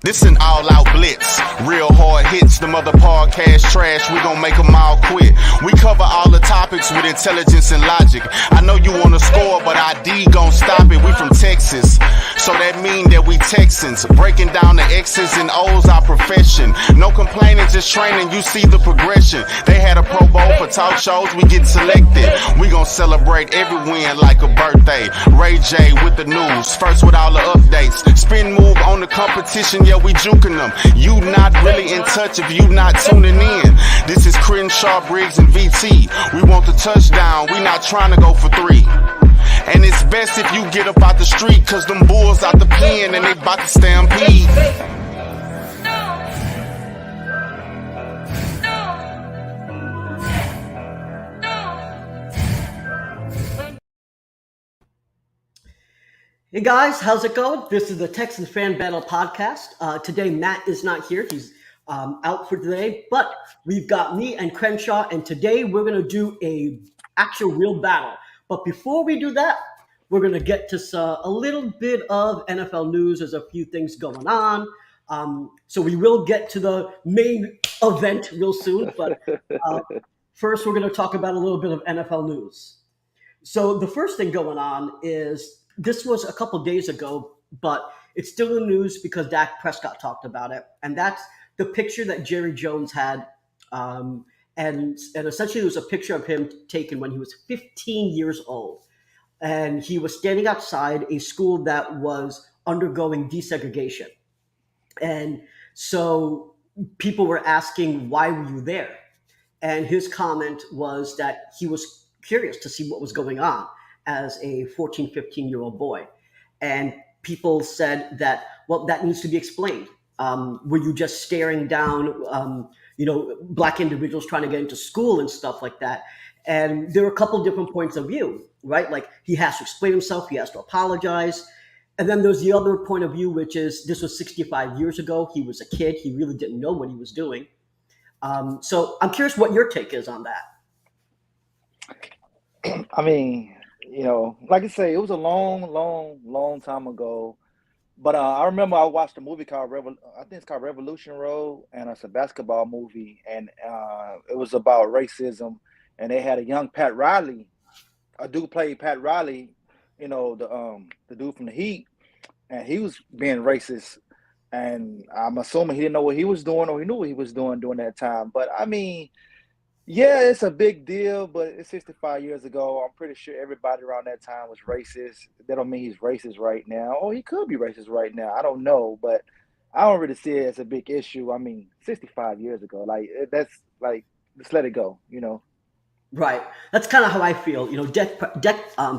This an all-out blitz, real hard hits, them other podcast trash, we gon' make them all quit. We cover all the topics with intelligence and logic. I know you wanna score, but ID gon' stop it. We from Texas, so that mean that we Texans. Breaking down the X's and O's, our profession. No complaining, just training, you see the progression. They had a Pro Bowl for talk shows, we get selected. We gon' celebrate every win like a birthday. Ray J with the news, first with all the updates. Spin move on the competition, yeah, we juking them. You not really in touch if you not tuning in. This is Crenshaw, Briggs, and VT. We want the touchdown, we not trying to go for 3. And it's best if you get up out the street, cause them bulls out the pen and they bout to stampede. Hey guys, how's it going? This is the Texans Fan Battle Podcast. Today Matt is not here. He's out for today, but we've got me and Crenshaw, and today we're going to do a actual real battle. But before we do that, we're going to get to a little bit of NFL news. There's a few things going on. So we will get to the main event real soon, but first we're going to talk about a little bit of NFL news. So the first thing going on is, this was a couple days ago, but it's still in the news because Dak Prescott talked about it. And that's the picture that Jerry Jones had. And essentially it was a picture of him taken when he was 15 years old. And he was standing outside a school that was undergoing desegregation. And so people were asking, why were you there? And his comment was that he was curious to see what was going on as a 14, 15-year-old boy. And people said that, well, that needs to be explained. Were you just staring down, black individuals trying to get into school and stuff like that? And there were a couple different points of view, right? Like, he has to explain himself, he has to apologize. And then there's the other point of view, which is this was 65 years ago. He was a kid. He really didn't know what he was doing. So I'm curious what your take is on that. I mean, like I say, it was a long time ago. But I remember I watched a movie called I think it's called Revolution Road, and it's a basketball movie, and it was about racism. And they had a young Pat Riley, a dude played Pat Riley, the dude from the Heat, and he was being racist. And I'm assuming he didn't know what he was doing, or he knew what he was doing during that time. But I mean, yeah, it's a big deal, but it's 65 years ago. I'm pretty sure everybody around that time was racist. That don't mean he's racist right now. Or he could be racist right now. I don't know, but I don't really see it as a big issue. I mean, 65 years ago, that's just let it go, Right. That's kind of how I feel. Dak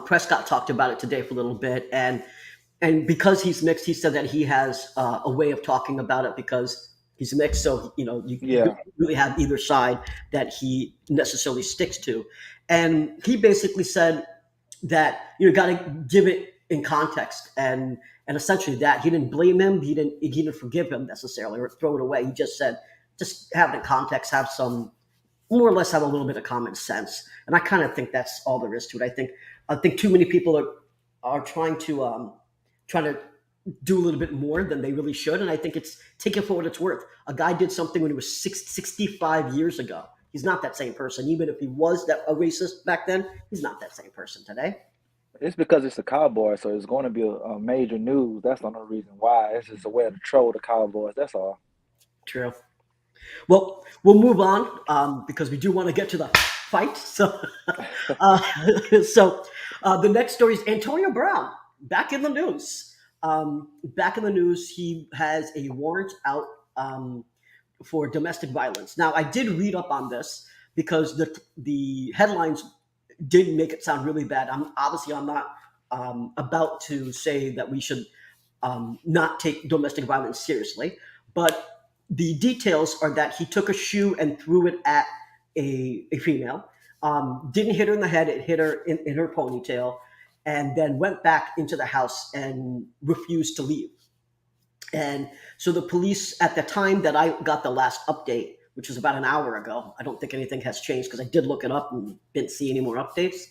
Prescott talked about it today for a little bit, and because he's mixed, he said that he has a way of talking about it because he's mixed, so you really have either side that he necessarily sticks to. And he basically said that you got to give it in context, and essentially that he didn't blame him, he didn't forgive him necessarily or throw it away. He just said, just have it in context, have some, more or less have a little bit of common sense. And I kind of think that's all there is to it. I think too many people are trying to do a little bit more than they really should. And I think it's take it for what it's worth. A guy did something when he was 65 years ago. He's not that same person. Even if he was a racist back then, he's not that same person today. It's because it's the Cowboys, so it's going to be a major news. That's not the reason why. It's just a way to troll the Cowboys. That's all. True. Well, we'll move on because we do want to get to the fight. So, the next story is Antonio Brown back in the news. He has a warrant out for domestic violence. Now, I did read up on this because the headlines didn't make it sound really bad. I'm not about to say that we should not take domestic violence seriously, but the details are that he took a shoe and threw it at a female. Didn't hit her in the head; it hit her in her ponytail. And then went back into the house and refused to leave. And so the police, at the time that I got the last update, which was about an hour ago, I don't think anything has changed because I did look it up and didn't see any more updates.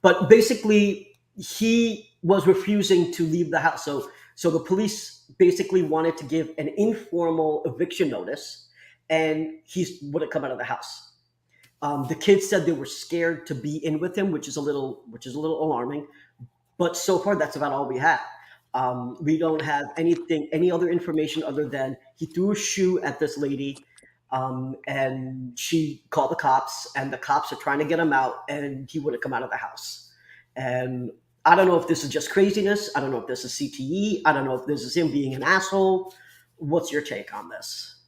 But basically, he was refusing to leave the house. So the police basically wanted to give an informal eviction notice, and he wouldn't come out of the house. The kids said they were scared to be in with him, which is a little alarming. But so far, that's about all we have. We don't have any other information other than he threw a shoe at this lady, and she called the cops, and the cops are trying to get him out, and he wouldn't come out of the house. And I don't know if this is just craziness. I don't know if this is CTE. I don't know if this is him being an asshole. What's your take on this?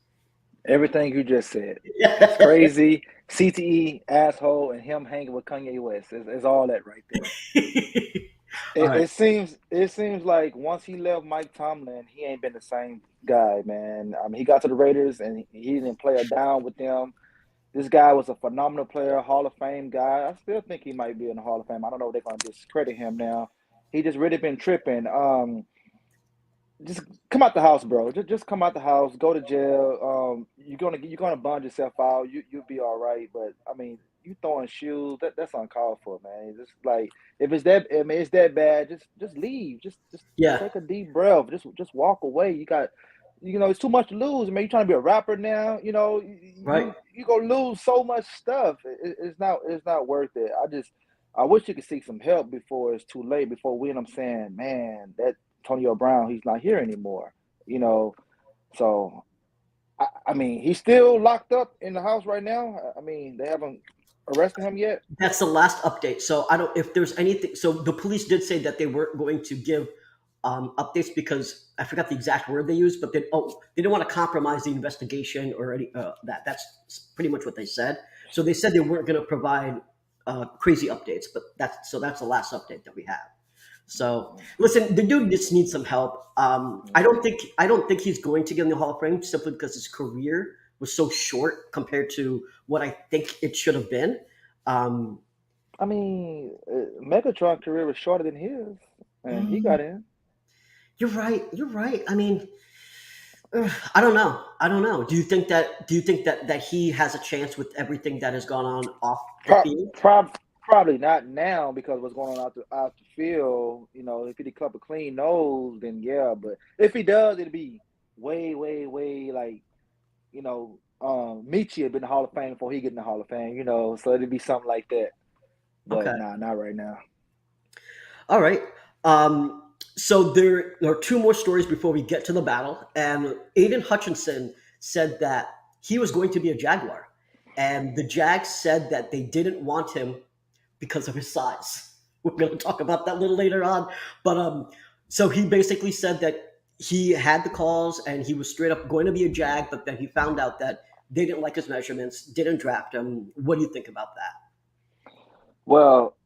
Everything you just said. It's crazy. CTE, asshole, and him hanging with Kanye West. It's all that right there. All right. It seems like once he left Mike Tomlin, he ain't been the same guy, man. I mean, he got to the Raiders and he didn't play a down with them. This guy was a phenomenal player, Hall of Fame guy. I still think he might be in the Hall of Fame. I don't know if they're going to discredit him now. He just really been tripping. Just come out the house, bro. Just come out the house. Go to jail. You're gonna bond yourself out. You'll be all right. But I mean, you throwing shoes, that's uncalled for, man. Just like if it's that, I mean, it's that bad. Just leave. Just Yeah. take a deep breath. Just walk away. It's too much to lose. Man, you're trying to be a rapper now. Right. You gonna lose so much stuff. It's not worth it. I wish you could seek some help before it's too late. Before we end up saying, man, that Antonio Brown, he's not here anymore. So I mean, he's still locked up in the house right now. I mean, they haven't arrested him yet. That's the last update. So I don't if there's anything. So the police did say that they weren't going to give updates because I forgot the exact word they used, but they didn't want to compromise the investigation or any that. That's pretty much what they said. So they said they weren't going to provide crazy updates, but that's the last update that we have. So listen, the dude just needs some help. I don't think he's going to get in the Hall of Fame simply because his career was so short compared to what I think it should have been. Um, I mean, Megatron's career was shorter than his, and he got in. you're right. You're right. I mean, I don't know. I don't know. Do you think that he has a chance with everything that has gone on off the Pro- field? Probably not now because what's going on out the field. If he club a clean nose, then yeah. But if he does, it'll be way, way, way like Michi had been in the Hall of Fame before he get in the Hall of Fame. So it'd be something like that. But Okay. nah, not right now. All right. So there are two more stories before we get to the battle. And Aiden Hutchinson said that he was going to be a Jaguar. And the Jags said that they didn't want him because of his size. We're going to talk about that a little later on. But so he basically said that he had the calls and he was straight up going to be a Jag, but then he found out that they didn't like his measurements, didn't draft him. What do you think about that? Well,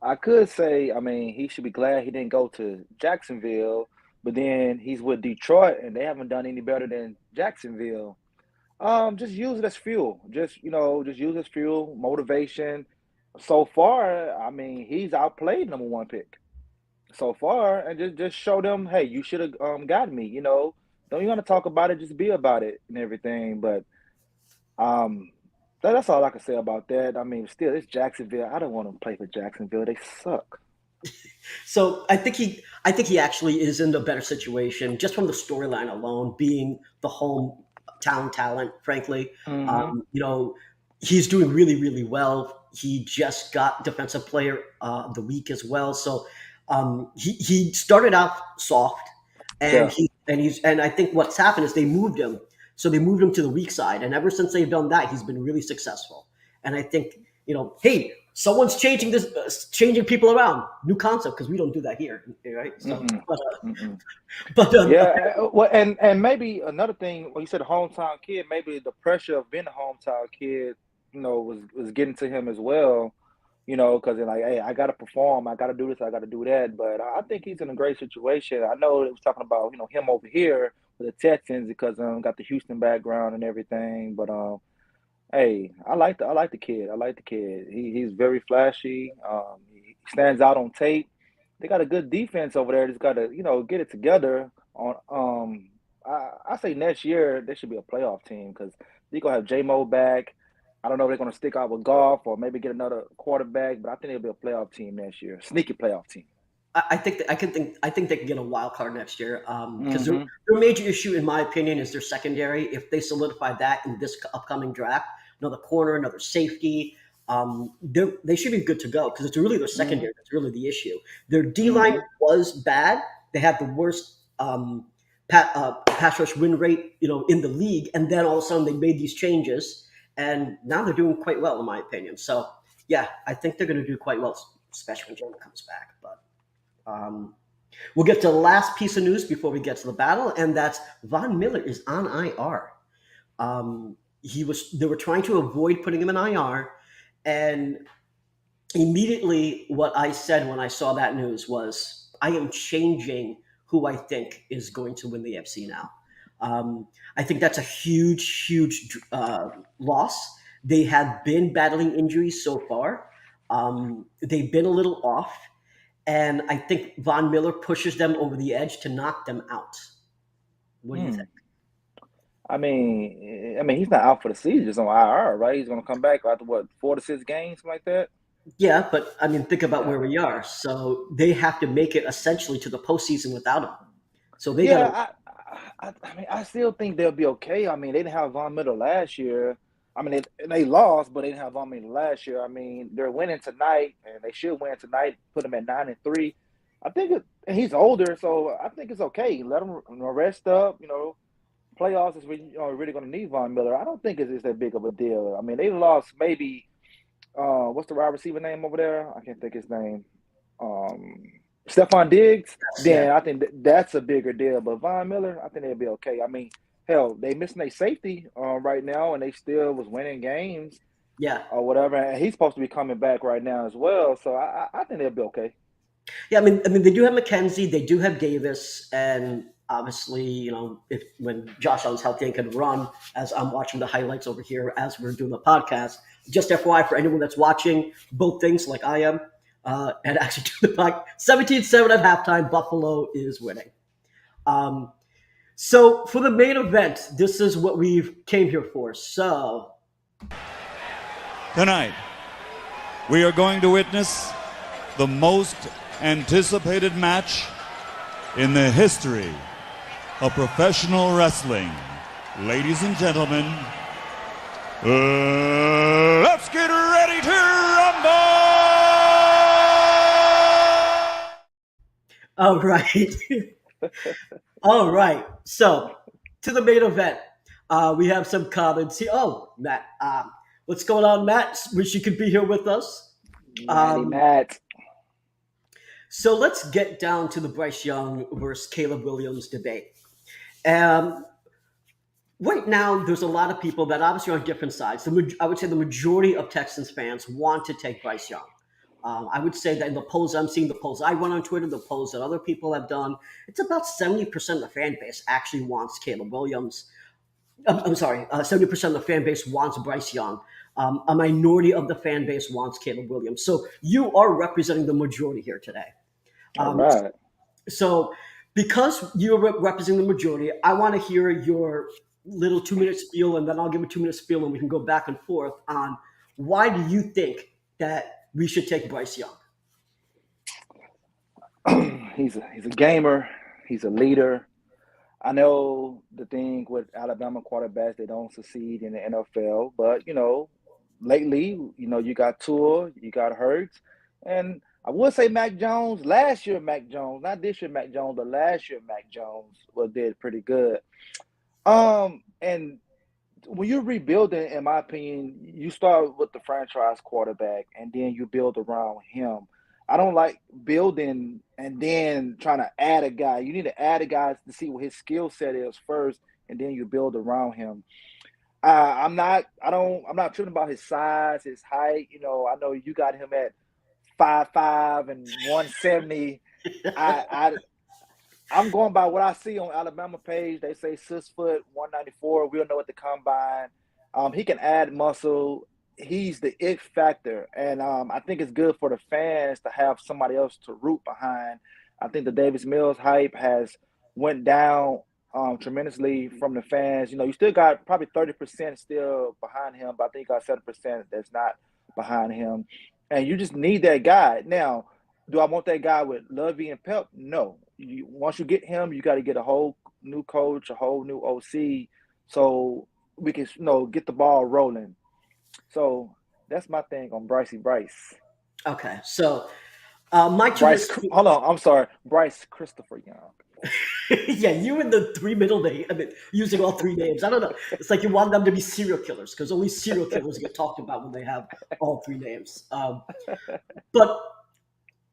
I could say, I mean, he should be glad he didn't go to Jacksonville, but then he's with Detroit and they haven't done any better than Jacksonville. Just use it as fuel. Just use it as fuel, motivation. So far, I mean, he's outplayed number one pick so far, and just show them, hey, you should have gotten me. Don't you want to talk about it? Just be about it and everything. But um, that's all I can say about that. I mean, still, it's Jacksonville. I don't want to play for Jacksonville. They suck. So I think he actually is in a better situation just from the storyline alone, being the hometown talent. Frankly, Hmm. he's doing really really well. He just got defensive player of the week as well. So he started out soft, and Yeah. and I think what's happened is they moved him. So they moved him to the weak side, and ever since they've done that, he's been really successful. And I think hey, someone's changing people around. New concept because we don't do that here, right? So, Mm-mm. Mm-mm. but Yeah, well, and maybe another thing, when you said a hometown kid, maybe the pressure of being a hometown kid, was getting to him as well. Because they're like, hey, I got to perform, I got to do this, I got to do that. But I think he's in a great situation. I know it was talking about him over here with the Texans because got the Houston background and everything. But hey, I like the kid. I like the kid. He's very flashy. He stands out on tape. They got a good defense over there. Just got to get it together. I say next year they should be a playoff team because they're gonna have J Mo back. I don't know if they're gonna stick out with golf or maybe get another quarterback, but I think they'll be a playoff team next year. Sneaky playoff team. I think that I think they can get a wild card next year because Mm-hmm. their major issue, in my opinion, is their secondary. If they solidify that in this upcoming draft, another corner, another safety, they should be good to go because it's really their Mm-hmm. secondary that's really the issue. Their D line Mm-hmm. was bad. They had the worst pass rush win rate, in the league, and then all of a sudden they made these changes, and now they're doing quite well, in my opinion. So yeah, I think they're going to do quite well, especially when Jonah comes back. But um, we'll get to the last piece of news before we get to the battle, and that's Von Miller is on IR. They were trying to avoid putting him in IR, and immediately what I said when I saw that news was, I am changing who I think is going to win the FC now. I think that's a huge, huge loss. They have been battling injuries so far. They've been a little off, and I think Von Miller pushes them over the edge to knock them out. What do you think? Mm. I mean, he's not out for the season, just on IR, right? He's gonna come back after what, 4 to 6 games, something like that. Yeah, but I mean, think about Yeah, where we are. So they have to make it essentially to the postseason without him. So they got to. yeah. I mean, I still think they'll be okay. I mean, they didn't have Von Miller last year. I mean, they lost, but they didn't have Von Miller last year. I mean, they're winning tonight, and they should win tonight. Put them at 9-3. I think and he's older, so I think it's okay. Let him rest up. Playoffs is really going to need Von Miller. I don't think it's that big of a deal. I mean, they lost maybe what's the wide receiver name over there? I can't think his name. Um, Stephon Diggs. Yeah, Then I think that's a bigger deal. But Von Miller, I think they'll be okay. I mean, hell, they missing their safety right now, and they still was winning games yeah, or whatever. And he's supposed to be coming back right now as well. So I think they'll be okay. yeah. I mean, they do have McKenzie, they do have Davis, and obviously, if when Josh Allen's healthy and can run, as I'm watching the highlights over here as we're doing the podcast. Just FYI for anyone that's watching both things like I am, and actually do the podcast. 17-7 at halftime. Buffalo is winning. Um, so for the main event, this is what we've came here for. So Tonight, we are going to witness the most anticipated match in the history of professional wrestling. Ladies and gentlemen, let's get ready to rumble! all right, all right. So to the main event, we have some comments here. Oh, Matt, what's going on, Matt? Wish you could be here with us. Matty Matt. So let's get down to the Bryce Young versus Caleb Williams debate. Um, right now, there's a lot of people that obviously are on different sides. I would say the majority of Texans fans want to take Bryce Young. I would say that in the polls I'm seeing, the polls I run on Twitter, the polls that other people have done, it's about 70% of the fan base actually wants Caleb Williams. I'm sorry, 70% of the fan base wants Bryce Young. A minority of the fan base wants Caleb Williams. So you are representing the majority here today. All Um, right. so, because you're representing the majority, I want to hear your little 2 minute spiel, and then I'll give a 2 minute spiel, and we can go back and forth on why do you think that we should take Bryce Young? He's a gamer. He's a leader. I know the thing with Alabama quarterbacks, they don't succeed in the NFL, but lately, you got Tua, you got Hurts, and I would say Mac Jones. Last year, Mac Jones, not this year, Mac Jones, but last year, Mac Jones did pretty good. And when you're rebuilding, in my opinion, you start with the franchise quarterback, and then you build around him. I don't like building and then trying to add a guy. You need to add a guy to see what his skill set is first, and then you build around him. I'm not tripping about his size, his height. I know you got him at 5'5" and 170. I'm going by what I see on Alabama page. They say 6', 194. We don't know what the combine. He can add muscle. He's the it factor, and I think it's good for the fans to have somebody else to root behind. I think the Davis Mills hype has went down tremendously from the fans. You still got probably 30% still behind him, but I think you got 7% that's not behind him, and you just need that guy. Now, Do I want that guy with Lovey and Pep? No. Once you get him, you got to get a whole new coach, a whole new OC, so we can get the ball rolling. So that's my thing on Bryce. Okay, so my turn is. Hold on, I'm sorry, Bryce Christopher Young. Yeah, you and the three middle names. I mean, using all three names. I don't know. It's like you want them to be serial killers because only serial killers get talked about when they have all three names. But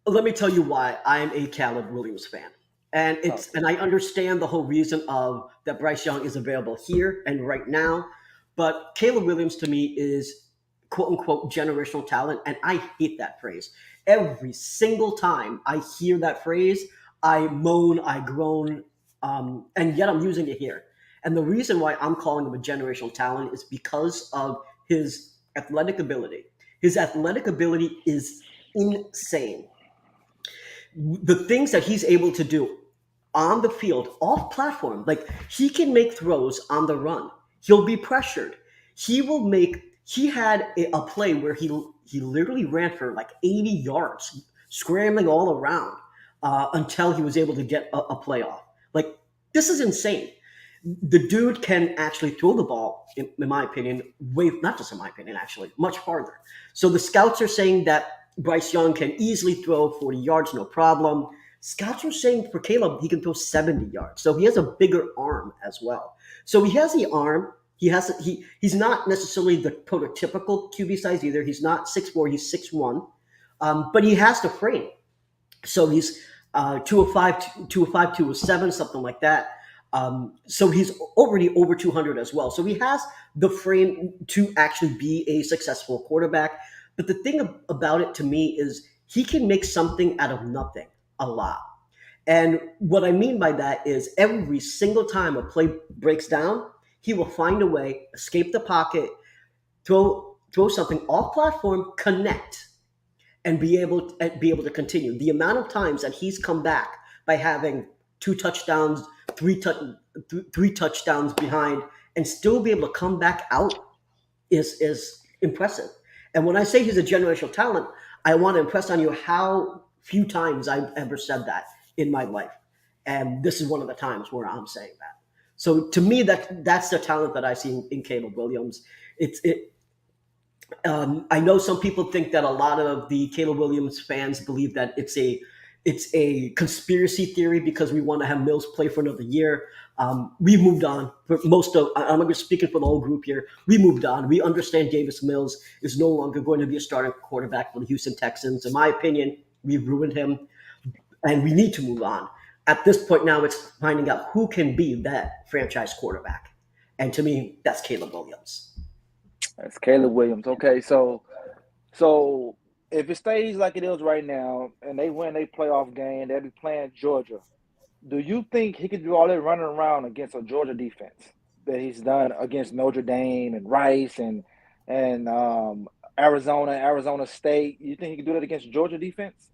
let me tell you why I'm a Caleb Williams fan. And I understand the whole reason of that Bryce Young is available here and right now, but Caleb Williams to me is quote unquote generational talent, and I hate that phrase. Every single time I hear that phrase, I moan, I groan, and yet I'm using it here. And the reason why I'm calling him a generational talent is because of his athletic ability. His athletic ability is insane. The things that he's able to do on the field, off platform, like he can make throws on the run. He'll be pressured. He had a play where he literally ran for like 80 yards, scrambling all around until he was able to get a play off. Like, this is insane. The dude can actually throw the ball, in my opinion, not just in my opinion, actually, much farther. So the scouts are saying that Bryce Young can easily throw 40 yards, no problem. Scouts are saying for Caleb, he can throw 70 yards. So he has a bigger arm as well. So he has the arm. He's not necessarily the prototypical QB size either. He's not 6'4", he's 6'1", but he has the frame. So he's 205, 207, something like that. So he's already over 200 as well. So he has the frame to actually be a successful quarterback. But the thing about it to me is he can make something out of nothing a lot. And what I mean by that is every single time a play breaks down, he will find a way, escape the pocket, throw something off platform, connect, and be able to continue. The amount of times that he's come back by having 2 touchdowns, three touchdowns behind, and still be able to come back out is impressive. And when I say he's a generational talent, I want to impress on you how few times I've ever said that in my life. And this is one of the times where I'm saying that. So to me, that's the talent that I see in Caleb Williams. I know some people think that a lot of the Caleb Williams fans believe that it's a conspiracy theory because we want to have Mills play for another year. We moved on. I'm going to speak for the whole group here. We moved on. We understand Davis Mills is no longer going to be a starting quarterback for the Houston Texans. In my opinion, we've ruined him, and we need to move on. At this point now, it's finding out who can be that franchise quarterback. And to me, that's Caleb Williams. That's Caleb Williams. Okay, so if it stays like it is right now and they win a playoff game, they'll be playing Georgia. Do you think he could do all that running around against a Georgia defense that he's done against Notre Dame and Rice and Arizona State? You think he could do that against Georgia defense?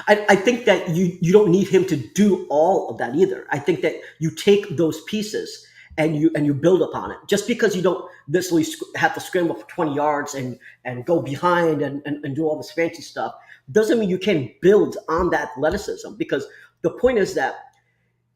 I think that you don't need him to do all of that either. I think that you take those pieces and you build upon it. Just because you don't necessarily have to scramble for 20 yards and go behind and do all this fancy stuff doesn't mean you can build on that athleticism, because the point is that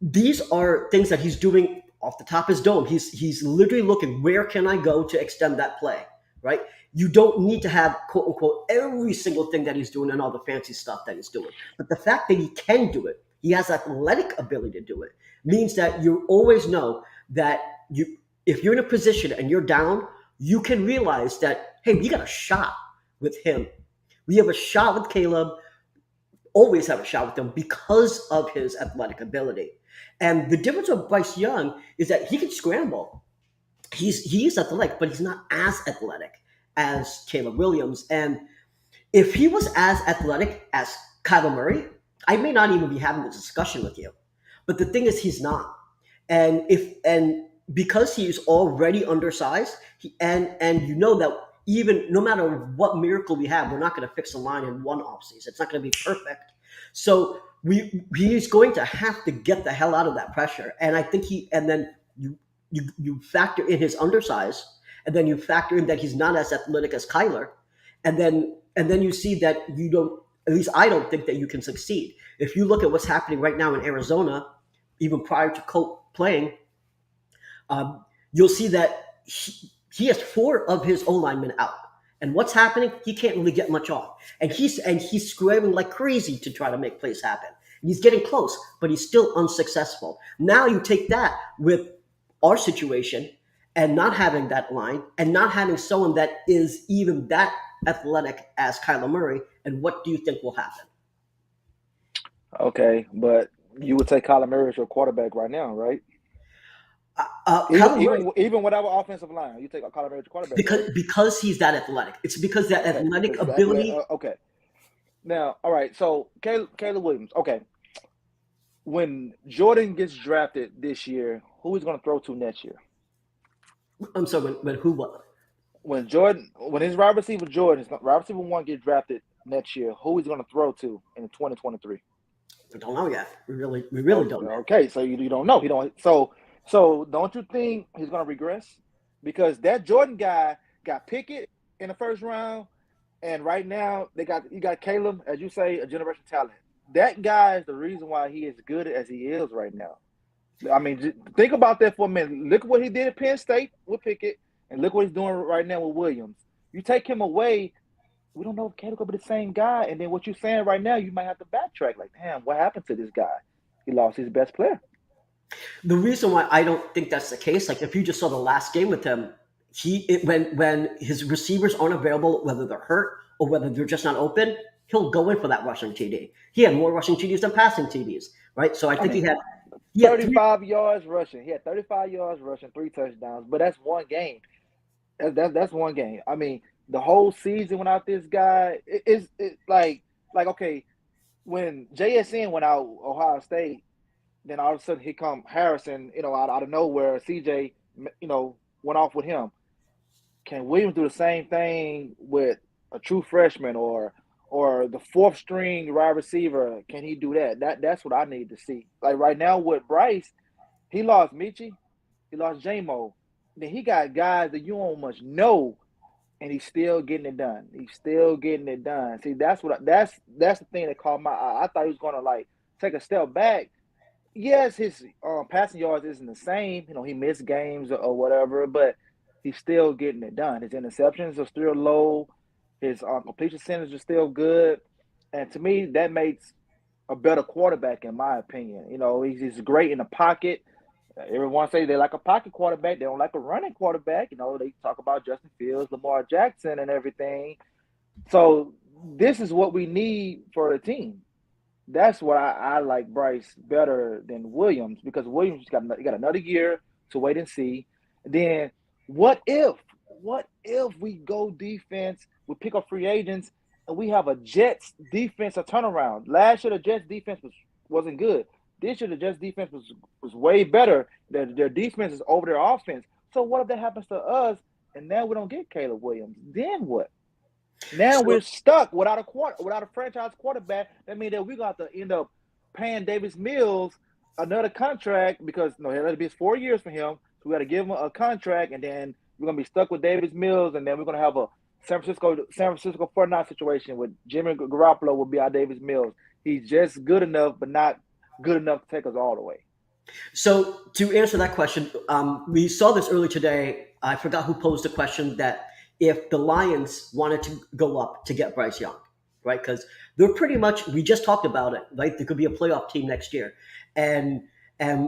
these are things that he's doing off the top of his dome. He's literally looking, where can I go to extend that play, right? You don't need to have, quote unquote, every single thing that he's doing and all the fancy stuff that he's doing. But the fact that he can do it, he has athletic ability to do it, means that you always know that if you're in a position and you're down, you can realize that, hey, we got a shot with him. We have a shot with Caleb, always have a shot with him because of his athletic ability. And the difference with Bryce Young is that he can scramble. He's athletic, but he's not as athletic as Caleb Williams. And if he was as athletic as Kyler Murray, I may not even be having this discussion with you. But the thing is, he's not. And because he's already undersized, and you know that even no matter what miracle we have, we're not going to fix the line in one offseason. It's not going to be perfect. So he's going to have to get the hell out of that pressure. And I think then you factor in his undersize, and then you factor in that he's not as athletic as Kyler, and then you see that at least I don't think that you can succeed. If you look at what's happening right now in Arizona, even prior to Colt playing, you'll see that he has 4 of his O linemen out. And what's happening? He can't really get much off, and he's scrambling like crazy to try to make plays happen. And he's getting close, but he's still unsuccessful. Now you take that with our situation and not having that line and not having someone that is even that athletic as Kyler Murray, and what do you think will happen? Okay, but you would take Kyler Murray as your quarterback right now, right? Kyler Murray, Even without our offensive line, you take Kyler Murray as your quarterback, right? because he's that athletic. It's because that Okay, athletic because ability. okay. Now, all right. So Caleb Williams. Okay, when Jordan gets drafted this year, who is going to throw to next year? I'm sorry, when who what? When his wide receiver wide receiver 1 gets drafted next year, who he's going to throw to in 2023? We don't know yet. We really don't know. Okay, so you don't know. He don't. So don't you think he's going to regress? Because that Jordan guy got Pickett in the first round, and right now you got Caleb, as you say, a generation talent. That guy is the reason why he is good as he is right now. I mean, think about that for a minute. Look at what he did at Penn State with Pickett, and look what he's doing right now with Williams. You take him away, we don't know if Caleb will be the same guy. And then what you're saying right now, you might have to backtrack. Like, damn, what happened to this guy? He lost his best player. The reason why I don't think that's the case, like if you just saw the last game with him, when his receivers aren't available, whether they're hurt or whether they're just not open, he'll go in for that rushing TD. He had more rushing TDs than passing TDs, right? So I think he had 35 yards rushing. He had 35 yards rushing, 3 touchdowns. But that's one game. That's one game. I mean, the whole season without this guy, it's like okay, when JSN went out Ohio State, then all of a sudden here come Harrison, out of nowhere. CJ, went off with him. Can Williams do the same thing with a true freshman or the 4th string wide receiver? Can he do that? That's what I need to see. Like right now with Bryce, he lost Michie, he lost J-Mo. Then he got guys that you don't much know, and he's still getting it done. He's still getting it done. See, that's the thing that caught my eye. I thought he was gonna like take a step back. Yes, his passing yards isn't the same. He missed games or whatever, but he's still getting it done. His interceptions are still low. His completion percentage is still good. And to me, that makes a better quarterback, in my opinion. He's great in the pocket. Everyone say they like a pocket quarterback. They don't like a running quarterback. They talk about Justin Fields, Lamar Jackson, and everything. So this is what we need for the team. That's why I like Bryce better than Williams, because Williams got another year to wait and see. Then what if we go defense, we pick up free agents, and we have a Jets defense a turnaround? Last year the Jets defense wasn't good. This year the Jets defense was way better. Their defense is over their offense. So what if that happens to us and now we don't get Caleb Williams? Then what? Now we're stuck without a franchise quarterback. That means that we're going to have to end up paying Davis Mills another contract, because it'll be 4 years for him. So we got to give him a contract, and then we're going to be stuck with Davis Mills, and then we're going to have a San Francisco 49 situation with Jimmy Garoppolo will be our Davis Mills. He's just good enough, but not good enough to take us all the way. So to answer that question, we saw this earlier today. I forgot who posed the question that if the Lions wanted to go up to get Bryce Young, right? Because they're pretty much, we just talked about it, right? There could be a playoff team next year. And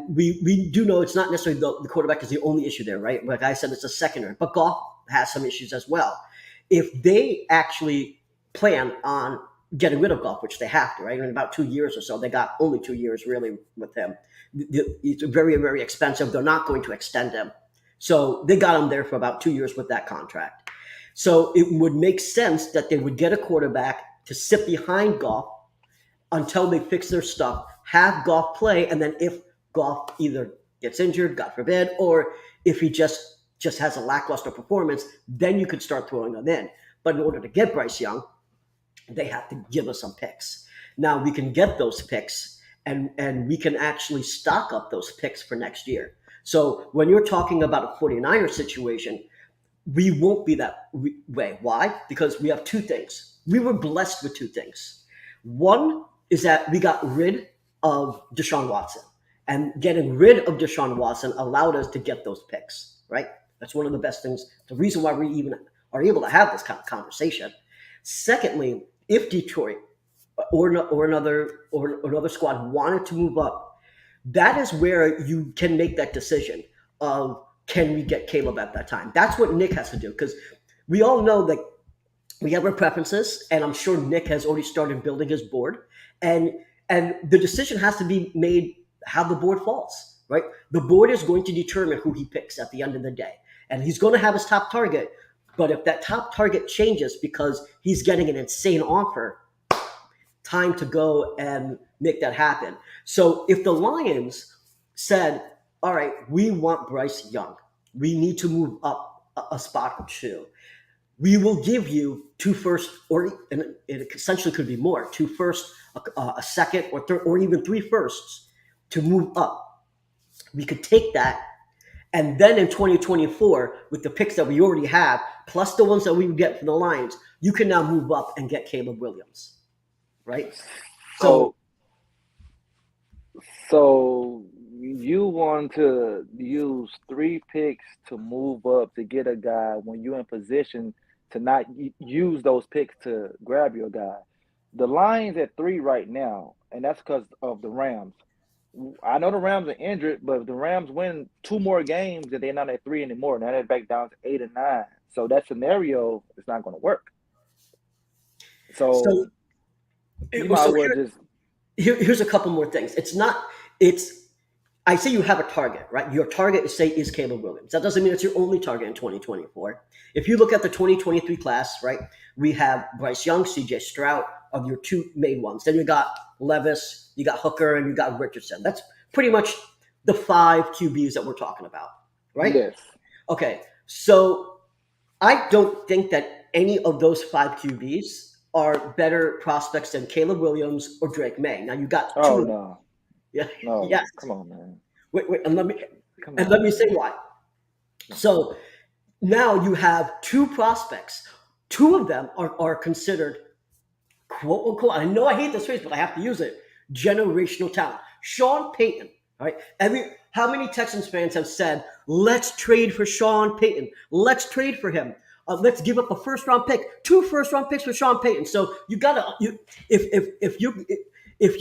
we do know it's not necessarily the quarterback is the only issue there, right? Like I said, it's a secondary, but Goff has some issues as well. If they actually plan on getting rid of Goff, which they have to, right? In about 2 years or so, they got only 2 years really with him. It's very, very expensive. They're not going to extend him. So they got him there for about 2 years with that contract. So it would make sense that they would get a quarterback to sit behind Goff until they fix their stuff, have Goff play, and then if Goff either gets injured, God forbid, or if he just has a lackluster performance, then you could start throwing them in. But in order to get Bryce Young, they have to give us some picks. Now we can get those picks, and we can actually stock up those picks for next year. So when you're talking about a 49er situation, we won't be that way. Why? Because we have two things. We were blessed with two things. One is that we got rid of Deshaun Watson, and getting rid of Deshaun Watson allowed us to get those picks, right? That's one of the best things. The reason why we even are able to have this kind of conversation. Secondly, if Detroit or another squad wanted to move up, that is where you can make that decision of can we get Caleb at that time. That's what Nick has to do, because we all know that we have our preferences, and I'm sure Nick has already started building his board, and the decision has to be made how the board falls, right? The board is going to determine who he picks at the end of the day, and he's going to have his top target. But if that top target changes because he's getting an insane offer, time to go and make that happen. So if the Lions said, all right, we want Bryce Young, we need to move up a spot or two, we will give you 2 firsts, and it essentially could be more, 2 firsts, a second or third, or even 3 firsts to move up. We could take that, and then in 2024, with the picks that we already have, plus the ones that we would get from the Lions, you can now move up and get Caleb Williams, right? So you want to use 3 picks to move up to get a guy when you're in position to not use those picks to grab your guy. The Lions at 3 right now, and that's because of the Rams. I know the Rams are injured, but if the Rams win 2 more games, then they're not at 3 anymore. Now they're back down to 8 and 9. So that scenario is not going to work. So you might as well just. Here's a couple more things. I say you have a target, right? Your target is Caleb Williams. That doesn't mean it's your only target in 2024. If you look at the 2023 class, right, we have Bryce Young, CJ Stroud of your 2 main ones. Then you got Levis, you got Hooker, and you got Richardson. That's pretty much the 5 QBs that we're talking about, right? Yes. Okay, so I don't think that any of those 5 QBs are better prospects than Caleb Williams or Drake May. Now you got 2. Oh no. Yeah. No. Yes. Come on, man. Wait, and let me say why. So now you have 2 prospects. 2 of them are considered, quote unquote, I know I hate this phrase, but I have to use it, generational talent. Sean Payton, all right? How many Texans fans have said, let's trade for Sean Payton. Let's trade for him. Let's give up a 1st-round pick, 2 first-round picks for Sean Payton. So if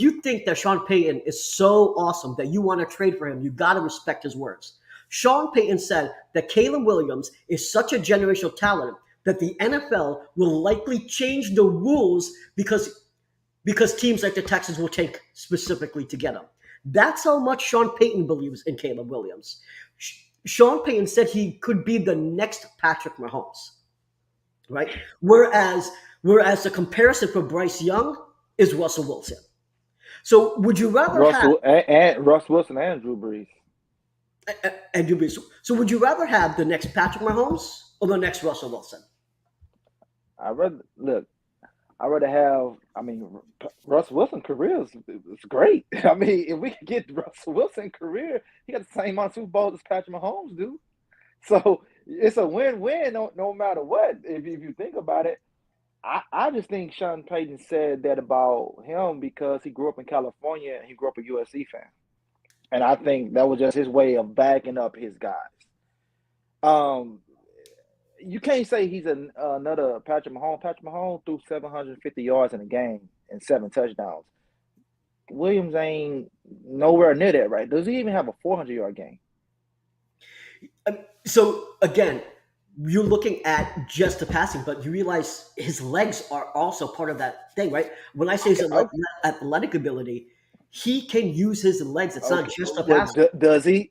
you think that Sean Payton is so awesome that you want to trade for him, you got to respect his words. Sean Payton said that Caleb Williams is such a generational talent that the NFL will likely change the rules because teams like the Texans will take specifically to get him. That's how much Sean Payton believes in Caleb Williams. Sean Payton said he could be the next Patrick Mahomes, right? Whereas the comparison for Bryce Young is Russell Wilson. So would you rather have Russ Wilson and Drew Brees? And Drew Brees. So would you rather have the next Patrick Mahomes or the next Russell Wilson? I'd rather have. I mean, Russ Wilson's career is great. I mean, if we could get Russell Wilson's career, he got the same amount of Super Bowls as Patrick Mahomes do. So it's a win-win no matter what. If you think about it. I just think Sean Payton said that about him because he grew up in California and he grew up a USC fan. And I think that was just his way of backing up his guys. You can't say he's another Patrick Mahomes. Patrick Mahomes threw 750 yards in a game and 7 touchdowns. Williams ain't nowhere near that, right? Does he even have a 400-yard game? So, again, you're looking at just the passing, but you realize his legs are also part of that thing, right? When I say his athletic ability, he can use his legs. It's not just a passing. Does he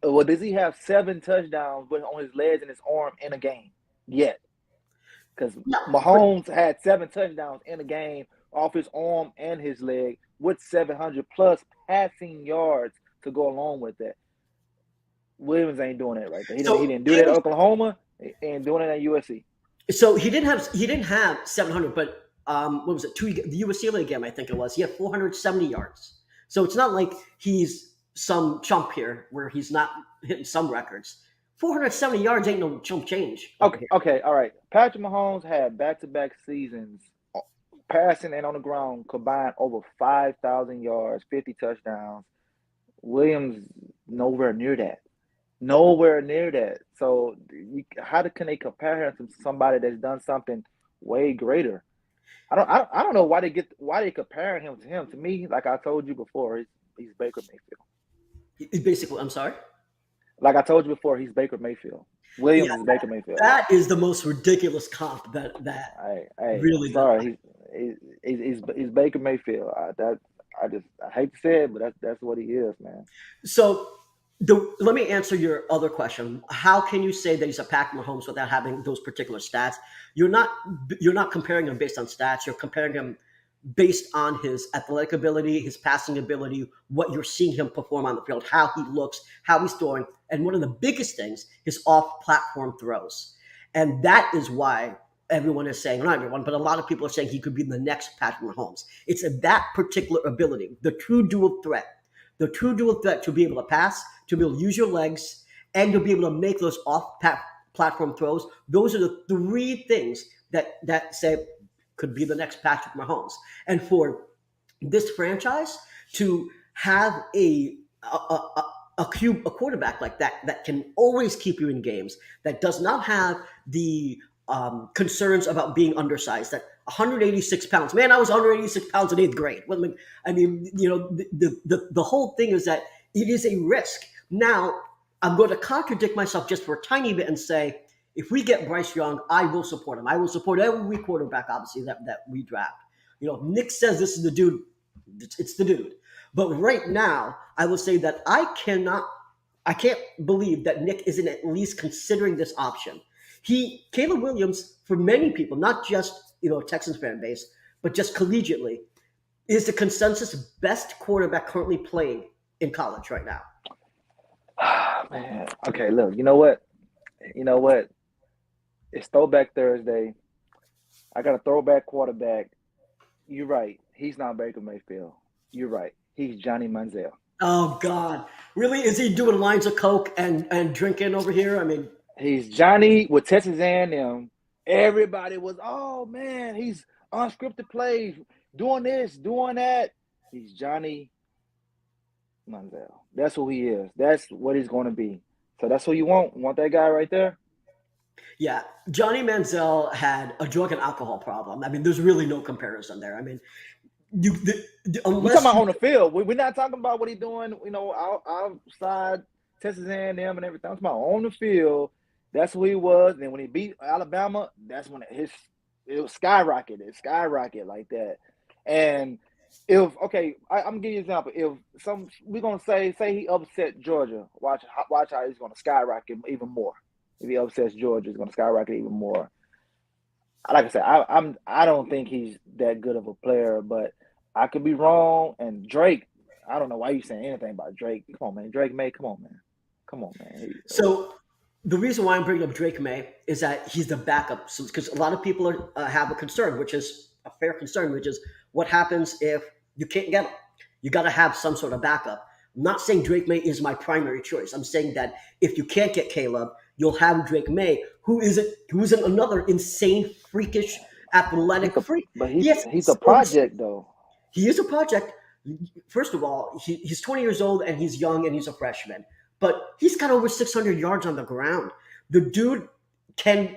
have 7 touchdowns on his legs and his arm in a game yet? Because Mahomes had 7 touchdowns in a game off his arm and his leg with 700-plus passing yards to go along with that. Williams ain't doing that right there. He didn't do that at Oklahoma. And doing it at USC. So he didn't have 700, but what was it? The USC game, I think it was. He had 470 yards. So it's not like he's some chump here where he's not hitting some records. 470 yards ain't no chump change. Okay, all right. Patrick Mahomes had back-to-back seasons passing and on the ground combined over 5,000 yards, 50 touchdowns. Williams nowhere near that. Nowhere near that. So how can they compare him to somebody that's done something way greater? I don't know why they compare him to him. To me, like I told you before, he's Baker Mayfield. Basically, I'm sorry. Like I told you before, he's Baker Mayfield. Williams is Baker Mayfield. That is the most ridiculous comp that really. Sorry, he's Baker Mayfield. I hate to say it, but that's what he is, man. So let me answer your other question. How can you say that he's a Patrick Mahomes without having those particular stats? You're not comparing him based on stats. You're comparing him based on his athletic ability, his passing ability, what you're seeing him perform on the field, how he looks, how he's throwing, and one of the biggest things, his off-platform throws. And that is why everyone is saying, not everyone, but a lot of people are saying he could be the next Patrick Mahomes. It's that particular ability, the true dual threat to be able to pass, to be able to use your legs, and to be able to make those off-platform throws. Those are the three things that say could be the next Patrick Mahomes. And for this franchise to have a quarterback like that can always keep you in games, that does not have the concerns about being undersized, that 186 pounds. Man, I was 186 pounds in 8th grade. I mean, the whole thing is that it is a risk. Now, I'm going to contradict myself just for a tiny bit and say, if we get Bryce Young, I will support him. I will support every quarterback, obviously, that we draft. Nick says this is the dude. It's the dude. But right now, I will say that I can't believe that Nick isn't at least considering this option. Caleb Williams, for many people, not just Texans fan base, but just collegiately, is the consensus best quarterback currently playing in college right now. Man, okay, look, you know what? It's Throwback Thursday. I got a throwback quarterback. You're right. He's not Baker Mayfield. You're right. He's Johnny Manziel. Oh God, really? Is he doing lines of coke and drinking over here? I mean, he's Johnny with Texas A&M. Everybody was, oh man, he's unscripted plays, doing this, doing that. He's Johnny Manziel. That's who he is. That's what he's going to be. So that's who you want. You want that guy right there? Yeah, Johnny Manziel had a drug and alcohol problem. I mean, there's really no comparison there. I mean, we're talking about on the field. We're not talking about what he's doing, outside Texas A&M and everything. I'm talking about on the field. That's who he was. And then when he beat Alabama, that's when it was skyrocketed. It skyrocketed like that. And I'm gonna give you an example. If we're gonna say he upset Georgia, watch how he's gonna skyrocket even more. If he upsets Georgia, he's gonna skyrocket even more. Like I said, I don't think he's that good of a player, but I could be wrong. And Drake, I don't know why you saying anything about Drake. Come on, man. Drake May, come on, man. So the reason why I'm bringing up Drake May is that he's the backup. So because a lot of people have a concern, which is a fair concern, which is what happens if you can't get him. You got to have some sort of backup. I'm not saying Drake May is my primary choice. I'm saying that if you can't get Caleb, you'll have Drake May, who is another insane, freakish, athletic freak. But he's a project, though. He is a project. First of all, he's 20 years old and he's young and he's a freshman. But he's got over 600 yards on the ground. The dude can,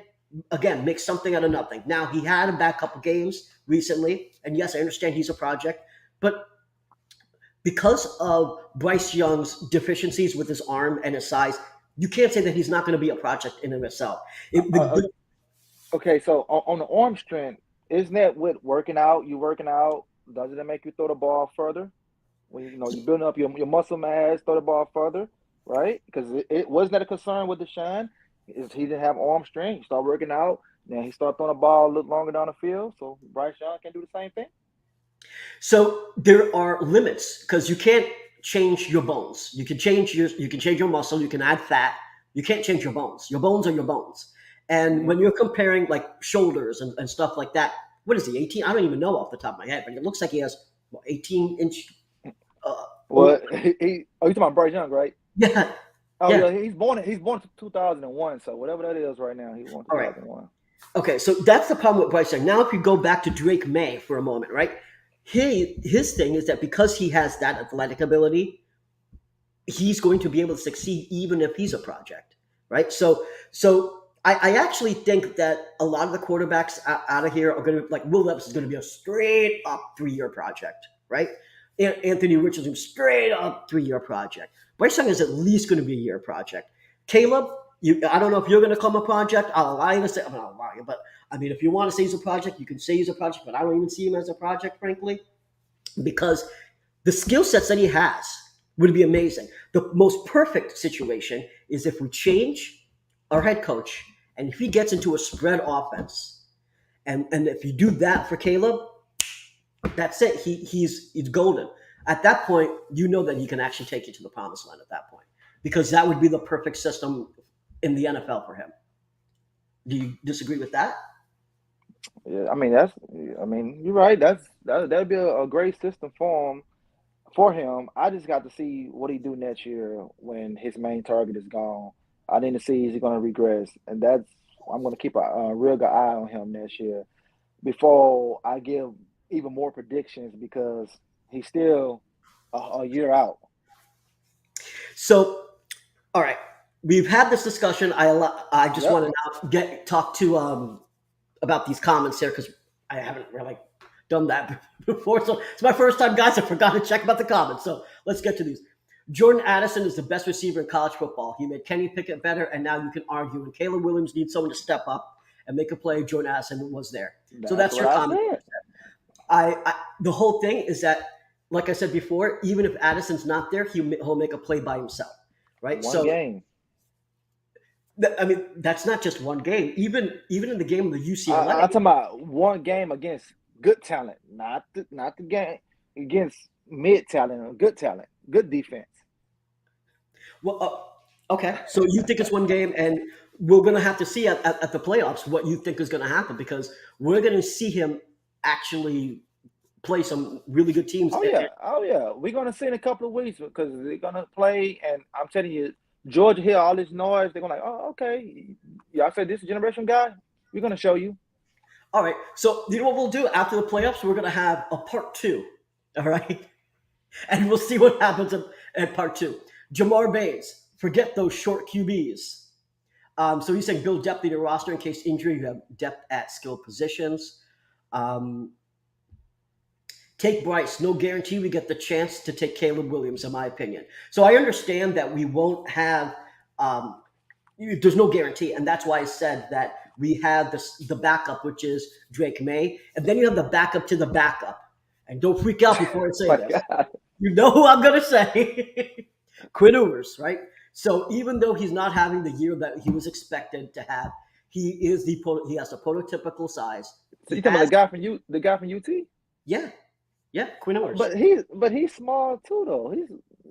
again, make something out of nothing. Now, he had a bad couple games recently. And yes, I understand he's a project. But because of Bryce Young's deficiencies with his arm and his size, you can't say that he's not going to be a project in himself. Okay, so on the arm strength, isn't that with working out? You working out, doesn't it make you throw the ball further? When you're building up your muscle mass, throw the ball further, right? Because it wasn't that a concern with Deshaun. He didn't have arm strength. He started working out, then he started throwing the ball a little longer down the field. So Bryce Young can do the same thing. So there are limits because you can't change your bones. You can change your muscle. You can add fat. You can't change your bones. Your bones are your bones. And when you're comparing like shoulders and stuff like that, what is he, 18? I don't even know off the top of my head, but it looks like he has 18-inch. You talking about Bryce Young, right? Yeah. Oh yeah, he's born in 2001. So whatever that is right now, he's born in 2001. Okay, so that's the problem with Bryce Young. Now, if you go back to Drake May for a moment, right? His thing is that because he has that athletic ability, he's going to be able to succeed even if he's a project, right? So I actually think that a lot of the quarterbacks out of here are going to, like, Will Levis is going to be a straight up 3-year project, right? Anthony Richardson, straight up 3-year project. Bryce Young is at least going to be a year project. Caleb, I don't know if you're going to come a project. I'll allow you to say, I'll allow you, but I mean, if you want to say he's a project, you can say he's a project, but I don't even see him as a project, frankly, because the skill sets that he has would be amazing. The most perfect situation is if we change our head coach and if he gets into a spread offense, and if you do that for Caleb, that's it. He's golden. At that point, you know that he can actually take you to the promised land at that point, because that would be the perfect system in the NFL for him. Do you disagree with that? Yeah, I mean, you're right. That'd be a great system for him. I just got to see what he do next year when his main target is gone. I need to see is he going to regress, and I'm going to keep a real good eye on him next year before I give even more predictions, because he's still a year out. So, all right, we've had this discussion. I just Yep. want to now talk to about these comments here, because I haven't really done that before. So it's my first time, guys. I forgot to check about the comments. So let's get to these. Jordan Addison is the best receiver in college football. He made Kenny Pickett better, and now you can argue when Caleb Williams needs someone to step up and make a play, Jordan Addison was there. So that's your what I comment. said. The whole thing is that, like I said before, even if Addison's not there, he'll make a play by himself, right? One game. I mean, that's not just one game. Even in the game of the UCLA, I'm talking about one game against good talent, not the game against mid talent or good talent, good defense. well, okay. So you think it's one game, and we're going to have to see at the playoffs what you think is going to happen, because we're going to see him actually play some really good teams. Oh yeah. We're gonna see in a couple of weeks, because they're gonna play, and I'm telling you, Georgia hear all this noise. They're gonna like, oh, okay. Y'all said this generation guy. We're gonna show you. All right. So you know what we'll do after the playoffs? We're going to have a part 2. All right. And we'll see what happens at part 2. Jamar Bays, forget those short QBs. So he's saying build depth in your roster in case injury. You have depth at skill positions. Take Bryce. No guarantee we get the chance to take Caleb Williams, in my opinion. So I understand that we won't have there's no guarantee, and that's why I said that we have the backup, which is Drake May, and then you have the backup to the backup. And don't freak out before I say this. God. You know who I'm going to say. Quinn Ewers, right? So even though he's not having the year that he was expected to have, he has the prototypical size. So you talking about the guy from UT? Yeah, Quinn Ewers. But he's small too, though.